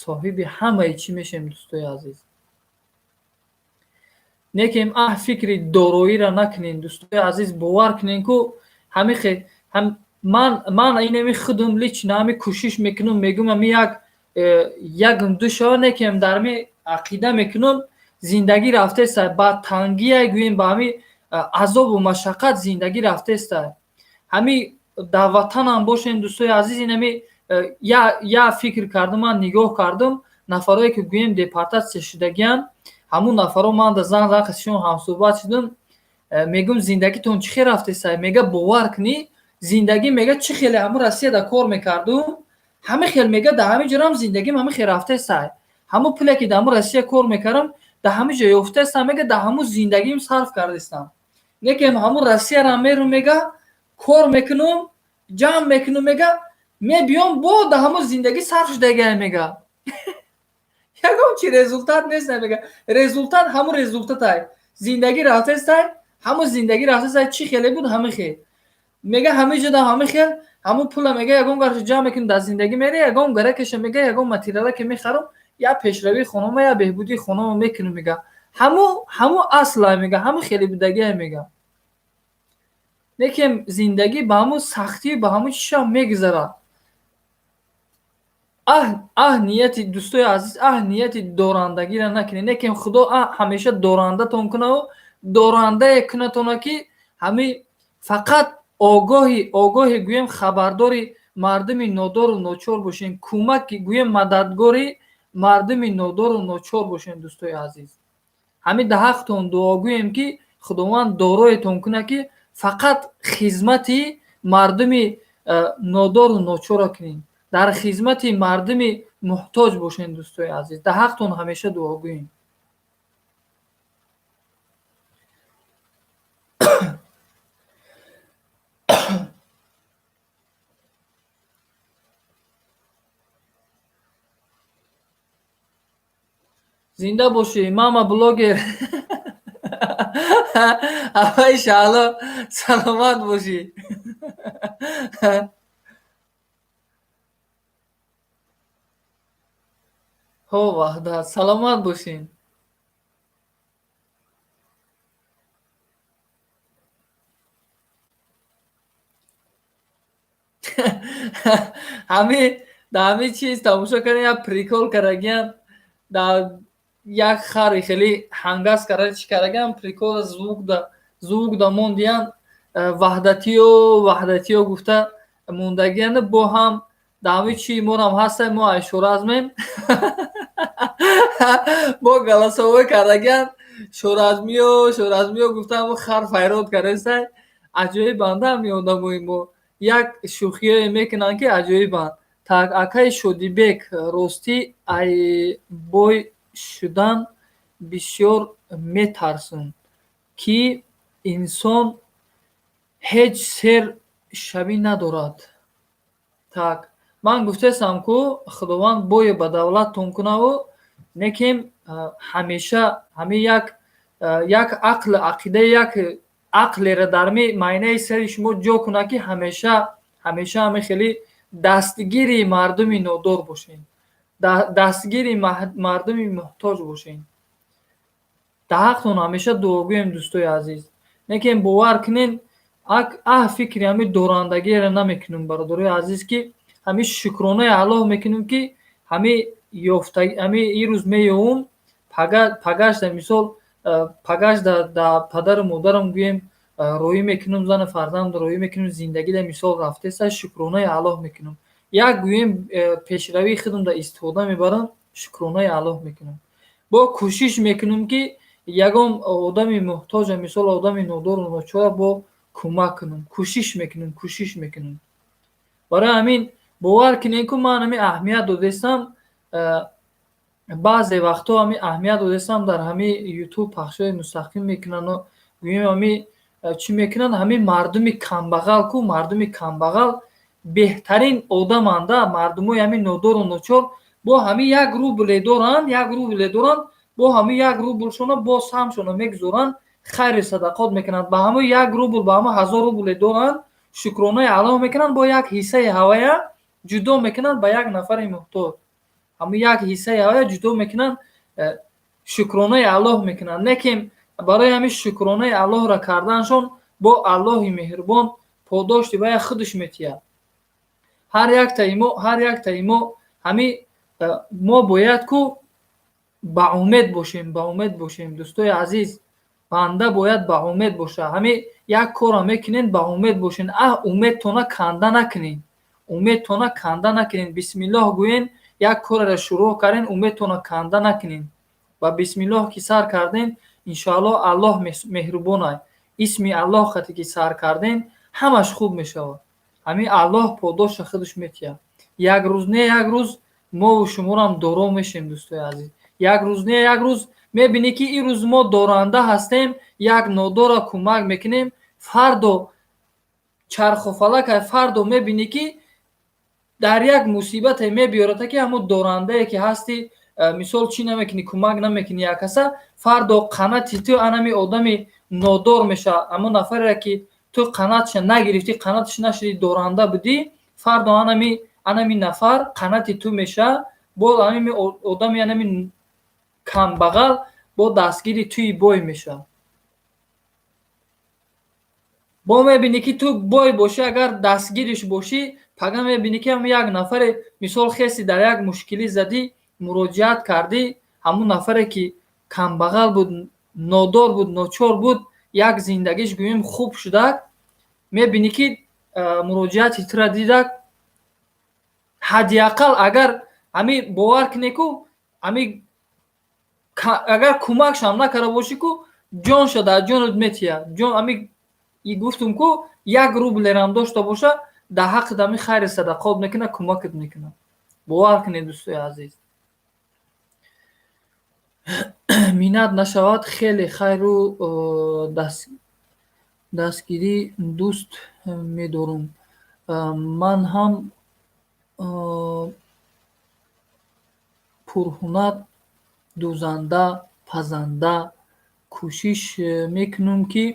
соҳиби ҳамаи чӣ мешем. дӯстои азиз, некем фикри дороира накунем. дӯстои азиз, бовар кунем ку ман инами худам лично ҳами кӯшиш мекунам, мегӯм ҳами ягум душа некем дар ҳами ақида мекунам, зиндагӣ рафтеста, ба тангия гӯем, ба ҳами азобу машаққат зиндагӣ рафтеста. ҳами дар ватанам бошем. дӯстои азиз, инами я фикр кардам, ман нигоҳ кардам, нафарое ки гӯем депортатсия шудагиянд, ҳамун нафаро ман дар занг қисишон ҳамсӯҳбат шудам, мегӯм зиндагитон чӣ хел рафтеста? Мега бовар кунӣ, зиндагӣ мега чӣ хеле ҳамун Россияда кор мекардум, ҳама хел мега дар ҳами ҷоram зиндагим ҳама хел рафтеста. ҳамун пуле ки дар ҳамун Россия кор мекардам, дар ҳама ҷо ёфтаестам, мега дар ҳамун зиндагим сарф кардастам. некем ҳамун Россияра мерум, мега кор мекунам, ҷамъ мекунам, мега мебиём бо дар ҳамун зиндагӣ сарф шудагия, мега ягон чи результат нест. мега результат ҳамун результатай, зиндагӣ рафтестай, ҳамун зиндагӣ рафтестай, чӣ хеле буд ҳамин хел, мега ҳама ҷо дар ҳамин хел, ҳамун пула мега ягон гарш ҷамъ мекунам, дар зиндагӣ мери, ягон гаракеша мега ягон материала ки мехарам, я пешравии хонама, я беҳбудии хонама мекунам, мега ҳамун асла, мега ҳамин хеле будагия, мега некем зиндагӣ ба ҳамун сахтӣ, ба ҳамун чиша мегузарад. нияти дӯстои азиз, нияти дорандагиро накунед. некем худо ҳамеша дорандатон кунаву дорандае кунатона ки ҳами фақат огоҳи гӯем хабардори мардуми нодору ночор бошем, кӯмаки гӯем мададгори мардуми нодору ночор бошем. дӯстои азиз, ҳами дар ҳақтон дуо гӯем ки худованд дороетон кунад ки фақат хизмати мардуми нодору ночора кунем, дар хизмати мардуми муҳтоҷ бошем. дӯстои азиз, дар ҳақтон ҳамеша дуо гӯем. зинда бошӣ мама блогер. иншааллоҳ саломат бошӣ. ҳо ваҳдат, саломат бошин. дар ҳамин чиз тамошо кардем, як прикол карагиян, дар як хари хеле ҳангас карда чӣ карагиян, прикол звук да мондиян, ваҳдатиё гуфта мондагиян, бо ҳам дар ҳамин чӣ морам ҳастем, мо шоразмем. бо галасовой кардагиян, шоразмиё гуфта ҳамун хар файрод кардастай. аҷоибанда меодамои мо як шӯхиёе мекунанд ки аҷоибанд. так акаи Шодибек, ростӣ айбой шудан бисёр метарсон, ки инсон ҳеҷ сер шавӣ надорад. так ман гуфтастам ку худованд бое ба давлаттон кунаву некем ҳамеша ҳами як ақл ақидаи як ақлеро дар ми майнаи сари шумо ҷо кунад ки ҳамеша ҳами хеле дастгири мардуми нодор бошем, дастгири мардуми муҳтоҷ бошем. дар ҳақтон ҳамеша дуогӯем. дӯстои азиз, некем бовар кунед, фикри ҳами дорандагиро намекунем. бародарои азиз, ки ҳами шукронаи Аллоҳ мекунем ки ҳами ирӯз меёвум пагашда, мисол пагашда дар падару модарам гӯем роҳӣ мекунам, зана фарзанд роҳӣ мекунам, зиндагида мисол рафтеста, шукронаи Аллоҳ мекунам. як гӯем пешравии худам да истифода мебарам, шукронаи Аллоҳ мекунам. бо кӯшиш мекунам ки ягон одами муҳтоҷа, мисол одами нодору ночора бо кӯмак кунам. кӯшиш мекунам. барои ҳамин бовар кунем ки ман ҳами аҳамият додастам баъзе вақтҳо ҳами аҳамият додастам дар ҳами ютуб пахшҳои мустақим мекунану гӯем ҳами чӣ мекунанд, ҳами мардуми камбағал ку мардуми камбағал беҳтарин одаманда, мардумои ҳами нодору ночор бо ҳами 1 рубле доранд, 1 рубле доранд, бо ҳами 1 рублшона боз ҳамшона мегузоранд, хайри садақот мекунанд. Ба ҳамои 1 рубл ба ҳама 1000 рубле доранд, шукронаи аъло мекунанд, бо як ҳиссаи ҳавая ҷудо мекунанд ба як нафари муҳтоҷ. ҳамун як ҳиссаи ҳавая ҷудо мекунанд, шукронаи Аллоҳ мекунанд. Лекин барои ҳамин шукронаи Аллоҳро карданшон бо Аллоҳи меҳрубон подошти вая худаш метиҳад. ҳар яктаи мо ҳами мо бояд ку ба умед бошем. Дӯстои азиз, банда бояд ба умед боша. ҳами як корро мекунед, ба умед бошед. Умедтона канда накунед. Бисмиллоҳ гӯен, як корро шурӯъ карден, умедтона канда накунед. Ба бисмиллоҳ ки сар карден, иншоаллоҳ Аллоҳ меҳрубон аст. исми Аллоҳ қате ки сар карден, ҳамаш хуб мешавад. ҳами Аллоҳ подоша худаш метиҳад. як рӯз не як рӯз мову шуморам доро мешем. Дӯстои азиз, як рӯз не як рӯз мебинӣ ки ин рӯз мо доранда ҳастем, як нодорро кӯмак мекунем, фардо чархофалака фардо мебинӣ ки дар як мусибате мебиёрад ки ҳамун дорандае ки ҳасти мисол чӣ намекунӣ, кӯмак намекунӣ як каса, фардо қанати ту анами одами нодор меша. ҳамун нафаре ки ту қанатша нагирифтӣ, қанаташ нашуди доранда будӣ, фардо анами нафар қанати ту меша, бо анами одами анами камбағал бо дастгири туи бой меша. бо мебинӣ ки ту бой бошӣ, агар дастгириш бошӣ, пага мебинӣ ки як нафаре мисол хеси дар як мушкилӣ задӣ, муроҷиат кардӣ, ҳамун нафаре ки камбағал буд, нодор буд, ночор буд, як зиндагиш гӯем хуб шудак, мебинӣ ки муроҷиати тура дидак, ҳадди ақал агар ҳами бовар куне ку ҳами агар кӯмакшам накарда бошӣ ку ҷонша дар ҷонат метиҳад. ҳами гуфтум ку 1 рублерам дошта боша, дар ҳаққи ҳами хайри садақот мекуна, кӯмакат мекуна. бовар кунед дӯстои азиз. миннат нашавад. хеле хайру дастгирӣ дӯст медорум. ман ҳам пурҳунар, дӯзанда, пазанда кӯшиш мекунам ки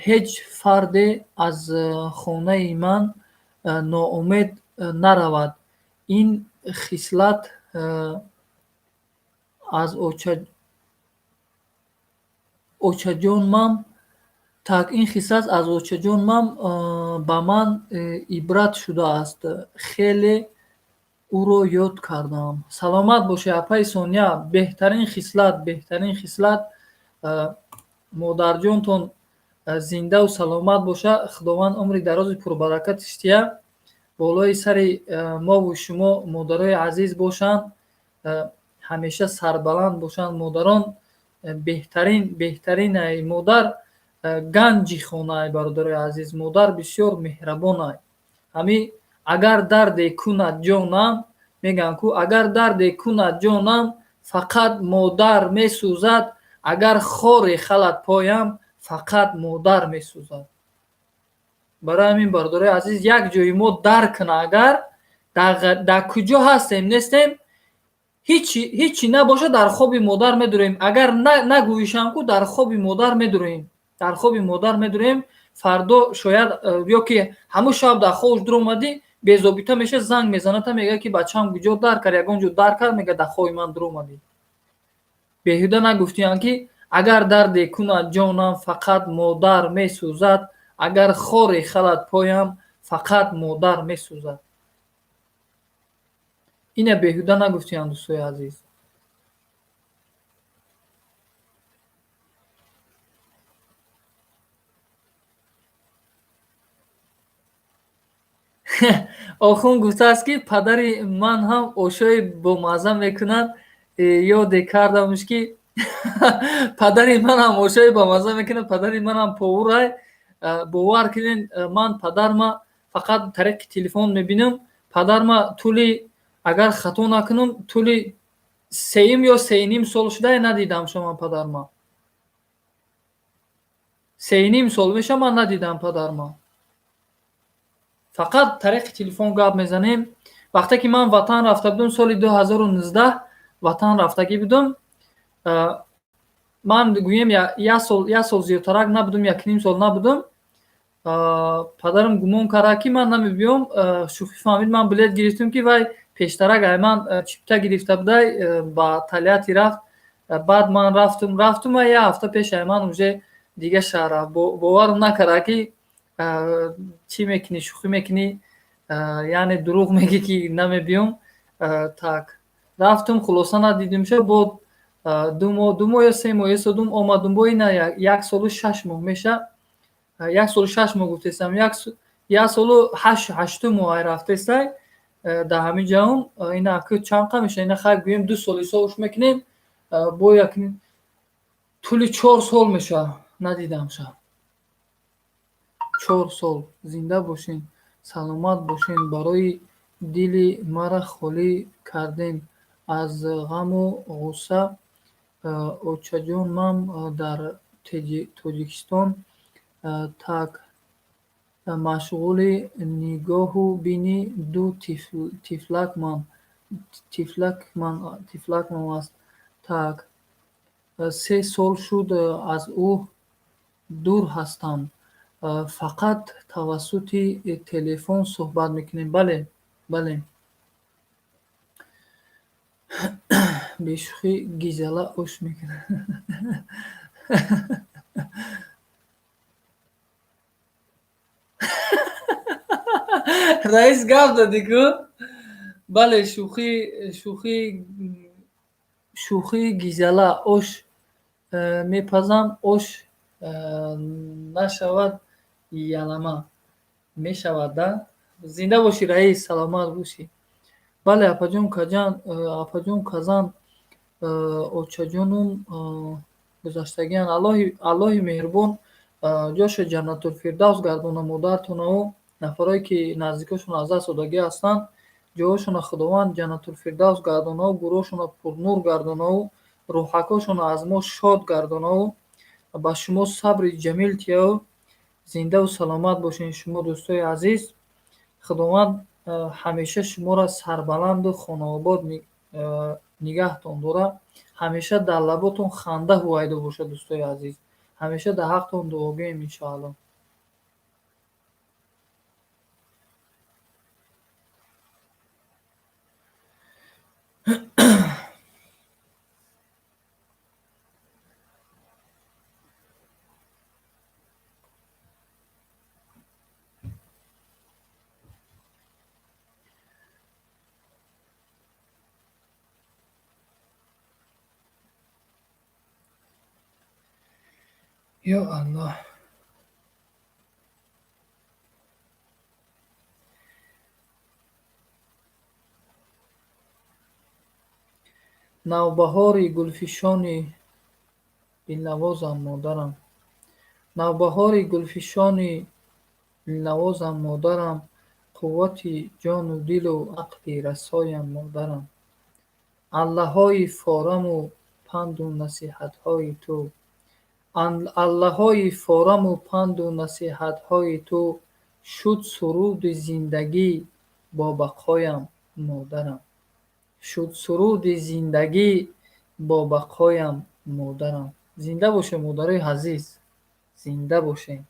ҳеҷ фарде аз хонаи ман ноумед наравад. ин хислат аз очаҷонмам ба ман ибрат шудааст. хеле ӯро ёд кардам. саломат бошед апаи Соня. беҳтарин хислат. модарҷонтон зиндаву саломат боша. худованд умри дарози пурбаракат иштия болои сари мову шумо модарои азиз бошанд, ҳамеша сарбаланд бошанд. модарон беҳтарин модар ганҷи хонаи бародарои азиз. модар бисёр меҳрабон аст. ҳами агар дарде кунад ҷонам, мегӯям ку агар дарде кунад ҷонам, фақат модар месӯзад. агар хоре халад поям, фақат модар месӯзад. барои ҳамин бародарои азиз, як ҷои мо дарк кунад, агар дар куҷо ҳастем нестем, ҳичи набоша, дар хоби модар медуроем. агар нагӯишам ку дар хоби модар медуроем. фардо шояд ё ки ҳамун шаб дар хобаш дуромадӣ, безобита меша, занг мезанад, мегӯяд ки бачаам куҷо дар кард, ягон ҷо дар кард, мегӯяд дар хоби ман дуромадӣ. беҳуда нагуфтиянд ки агар дарде кунад ҷонам, фақат модар месӯзад. агар хоре халад поям, фақат модар месӯзад. ина беҳуда нагуфтиянд дӯстои азиз. охун гуфтааст ки падари ман ҳам ошои бомазза мекунад. ёде кардамш ки падари манам ошои бомазза мекунад. падари манам повурай. бовар кунед, ман падарма фақат тариқи телефон мебинам. падарма тӯли, агар хато накунам, тӯли سیم یا 3.5 سال شده ندیدم شما پدرما. 3.5 سال میشه من ندیدم پدرما. فقط طریق تلفن گپ میزنیم. وقتی که من وطن رفته بودم سال 2019 وطن رفتگی بودم، من گویم یک سال زیادترک نبودم، 1.5 سال نبودم. پدرم گمان کرد که من نمیبیام. شوخی فهمید من بلیت گرفتم که وای پیشترک من چیپتا گرفته بوده با تلیاتی رفت. بعد من رفتم و یه هفته پیش من اونجا دیگه شهر باور نکرد که چی میکنی، شوخی میکنی، یعنی دروغ میگی که نمیبیام. تاک رفتم خلاصه ندیدیم شد. بود 2 ماه یا 3 ماه ایستادم آمدم با این 1 سال و 6 ماه میشه. 1 سال و 6 ماه گفتم، 1 سال و 8 ماه رفته است در همین جهان. اینا که چند میشه، اینا خیلی گویم 2 سال سالش میکنیم با یک طول 4 سال میشه ندیدم شد. 4 سال زنده باشین، سلامت باشین. برای دل مرا خالی کردین از غم و غصه. اوچه جان من در تاجیکستان تک مشغول نگاه و بینی دو تفلک من است. تک 3 سال شد از او دور هستم. فقط توسط تلفن صحبت میکنیم. بله بله. بشوخی گیزله اوش میکنه. رئیس گفت دادی که بله شوخی گیزله اوش میپزم. اوش نشود یلمه میشود ده. زنده باشی رئیس، سلامت باشی. بله اپاجون کجان اپاجون کازان اوچه جانم گذشتگیان الله مهربان جاش جنت الفردوس گردونه مادرتون و نفرایی که نزدیکشون از دست دادگی هستن جاهاشون خداوند جنت الفردوس گردونه و گروهشون پرنور گردونه و روحکاشون از ما شاد گردونه و با شما صبر جمیل تیو. زنده و سلامت باشین شما دوستای عزیز. خداوند همیشه شما را سربلند و خانه‌آباد نگهتون داره. همیشه در لباتون خنده هویدا باشه دوستای عزیز. همیشه در حقتون دعا گوییم ان شاء الله. یا الله. نوبهاری گلفشانی دلنوازم مادرم. نوبهاری گلفشانی دلنوازم مادرم. قوتی جان و دل و عقل رسایم مادرم. الله‌های فارم و پند و نصیحت‌های تو. الله‌های فارم و پند و نصیحت‌های تو شد سرود زندگی با بقایم مادرم. شد سرود زندگی با بقایم مادرم. زنده باشه مادرای عزیز، زنده باشه.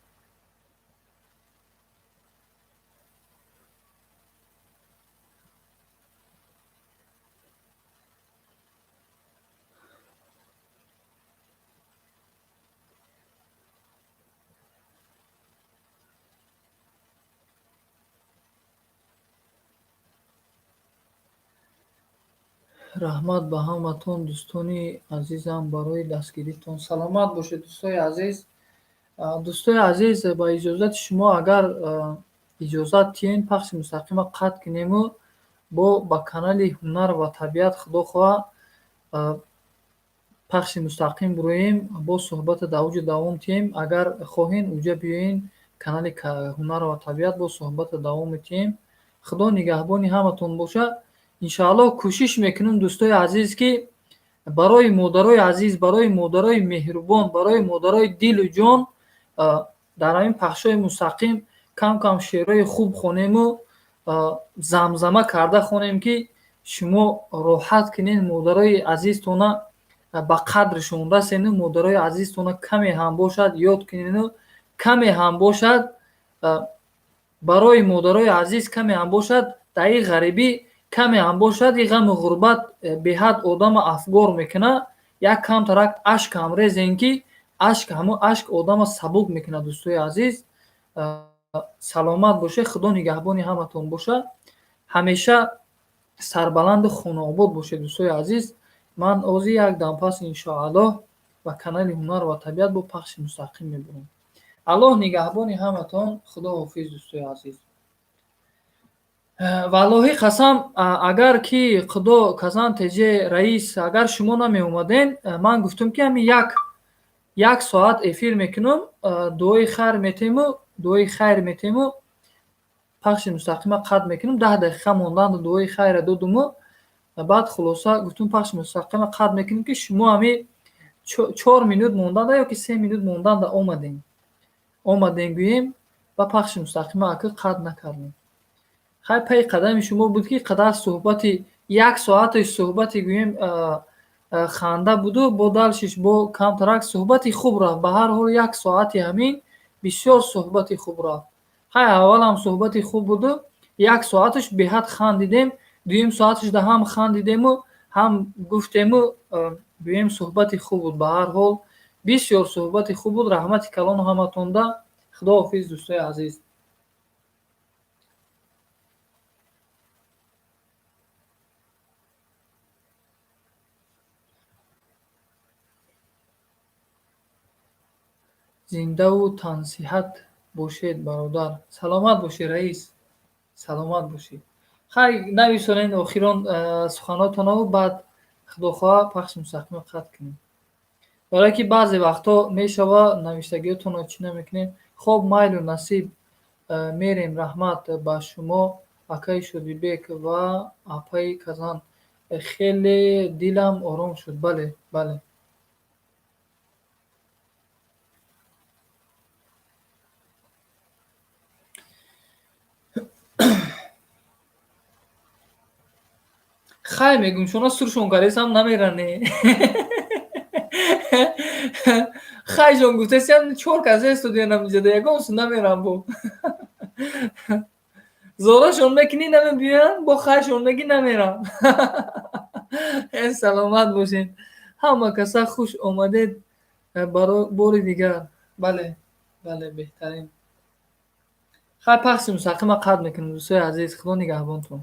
رحمت به همتون دوستانی عزیزم برای دستگیریتون. سلامت باشید دوستای عزیز. دوستای عزیز با اجازت شما اگر اجازت تین پخش مستقیم قطع کنیم و با کانال هنر و طبیعت خدا خواه پخش مستقیم برویم با صحبت دوج دوام تیم. اگر خواهین اوجا بیاین کانال هنر و طبیعت با صحبت دوام تیم. خدا نگهبانی همتون باشه. انشاءالله کوشش میکنم دوستای عزیز که барои модарои азиз, барои модарои меҳрубон, барои модарои дилу ҷон дар ҳамин пахшҳои мустақим кам кам шеърҳои хуб хонему замзама карда хонем, ки шумо роҳат кунед, модарои азизтона ба қадршон расену, модарои азизтона каме ҳам бошад ёд кунену, каме ҳам бошад барои модарои азиз, каме ҳам бошад дар ин ғарибӣ, каме ҳам бошад ин ғами ғурбат беҳад одама афгор мекуна. Як камтарак ашк ҳам резен, ки ашк ҳамун ашк одама сабук мекуна. дӯстои азиз, саломат бошед, худо нигаҳбони ҳаматон бошад, ҳамеша сарбаланду хонаобод бошед. дӯстои азиз, ман ози як дам пас иншоаллоҳ ба канали ҳунар ва табиат бо пахши мустақим мебурам. аллоҳ нигаҳбони ҳаматон. худоҳофиз дӯстои азиз. валлоҳи қасам, агар ки худо казан теҷе раис, агар шумо намеомаден, ман гуфтам ки ҳамин як соат эфир мекунам, дуои хайр метему, дуои хайр метему, пахши мустақима қатъ мекунам. 10 дақиқа монданду дуои хайра додуму, баъд хулоса гуфтум пахши мустақима қатъ мекунем, ки шумо ҳамин 4 минут монданда ёки 3 минут монданда омадем гӯем ва пахши мустақима акӯ қатъ накардем. хай пай қадами шумо буд, ки қадар суҳбати як соати суҳбати гӯем ханда буду, бо далшиш бо камтарак суҳбати хуб рафт. ба ҳар ҳол як соати ҳамин бисёр суҳбати хуб рафт. хай аввалам суҳбати хуб буду, як соаташ беҳад хандидем, дуюм соаташ да ҳам хандидему, ҳам гуфтему, гӯем суҳбати хуб буд. ба ҳар ҳол бисёр суҳбати хуб буд. раҳмати калону ҳаматонда. худоҳофиз дӯстои азиз. зиндаву тансиҳат бошед бародар. саломат бошед раис, саломат бошед. хай нависонед охирон суханотонаву баъд худохоҳа пахши мустақима қатъ кунем. дора ки баъзе вақтҳо мешава навиштагиётонро чӣ намекунем. хоб майлу насиб, мерем. раҳмат ба шумо акаи Шодибек ва апаи Казан. хеле дилам ором шуд. бале бале. хай мегӯм шуно суршон каресам намеране. хайшон гуфтасиам 4 касе студия намиҷада ягонсу намерам бо. зорашон мекунӣ намебиям, бо хайшон мегӣ намерам. саломат бошед. ҳама каса хуш омадед барои бори дигар. бале бале, беҳтарин. хай пахши мустақима қатъ мекунем дӯстои азиз. худо нигаҳбонтон.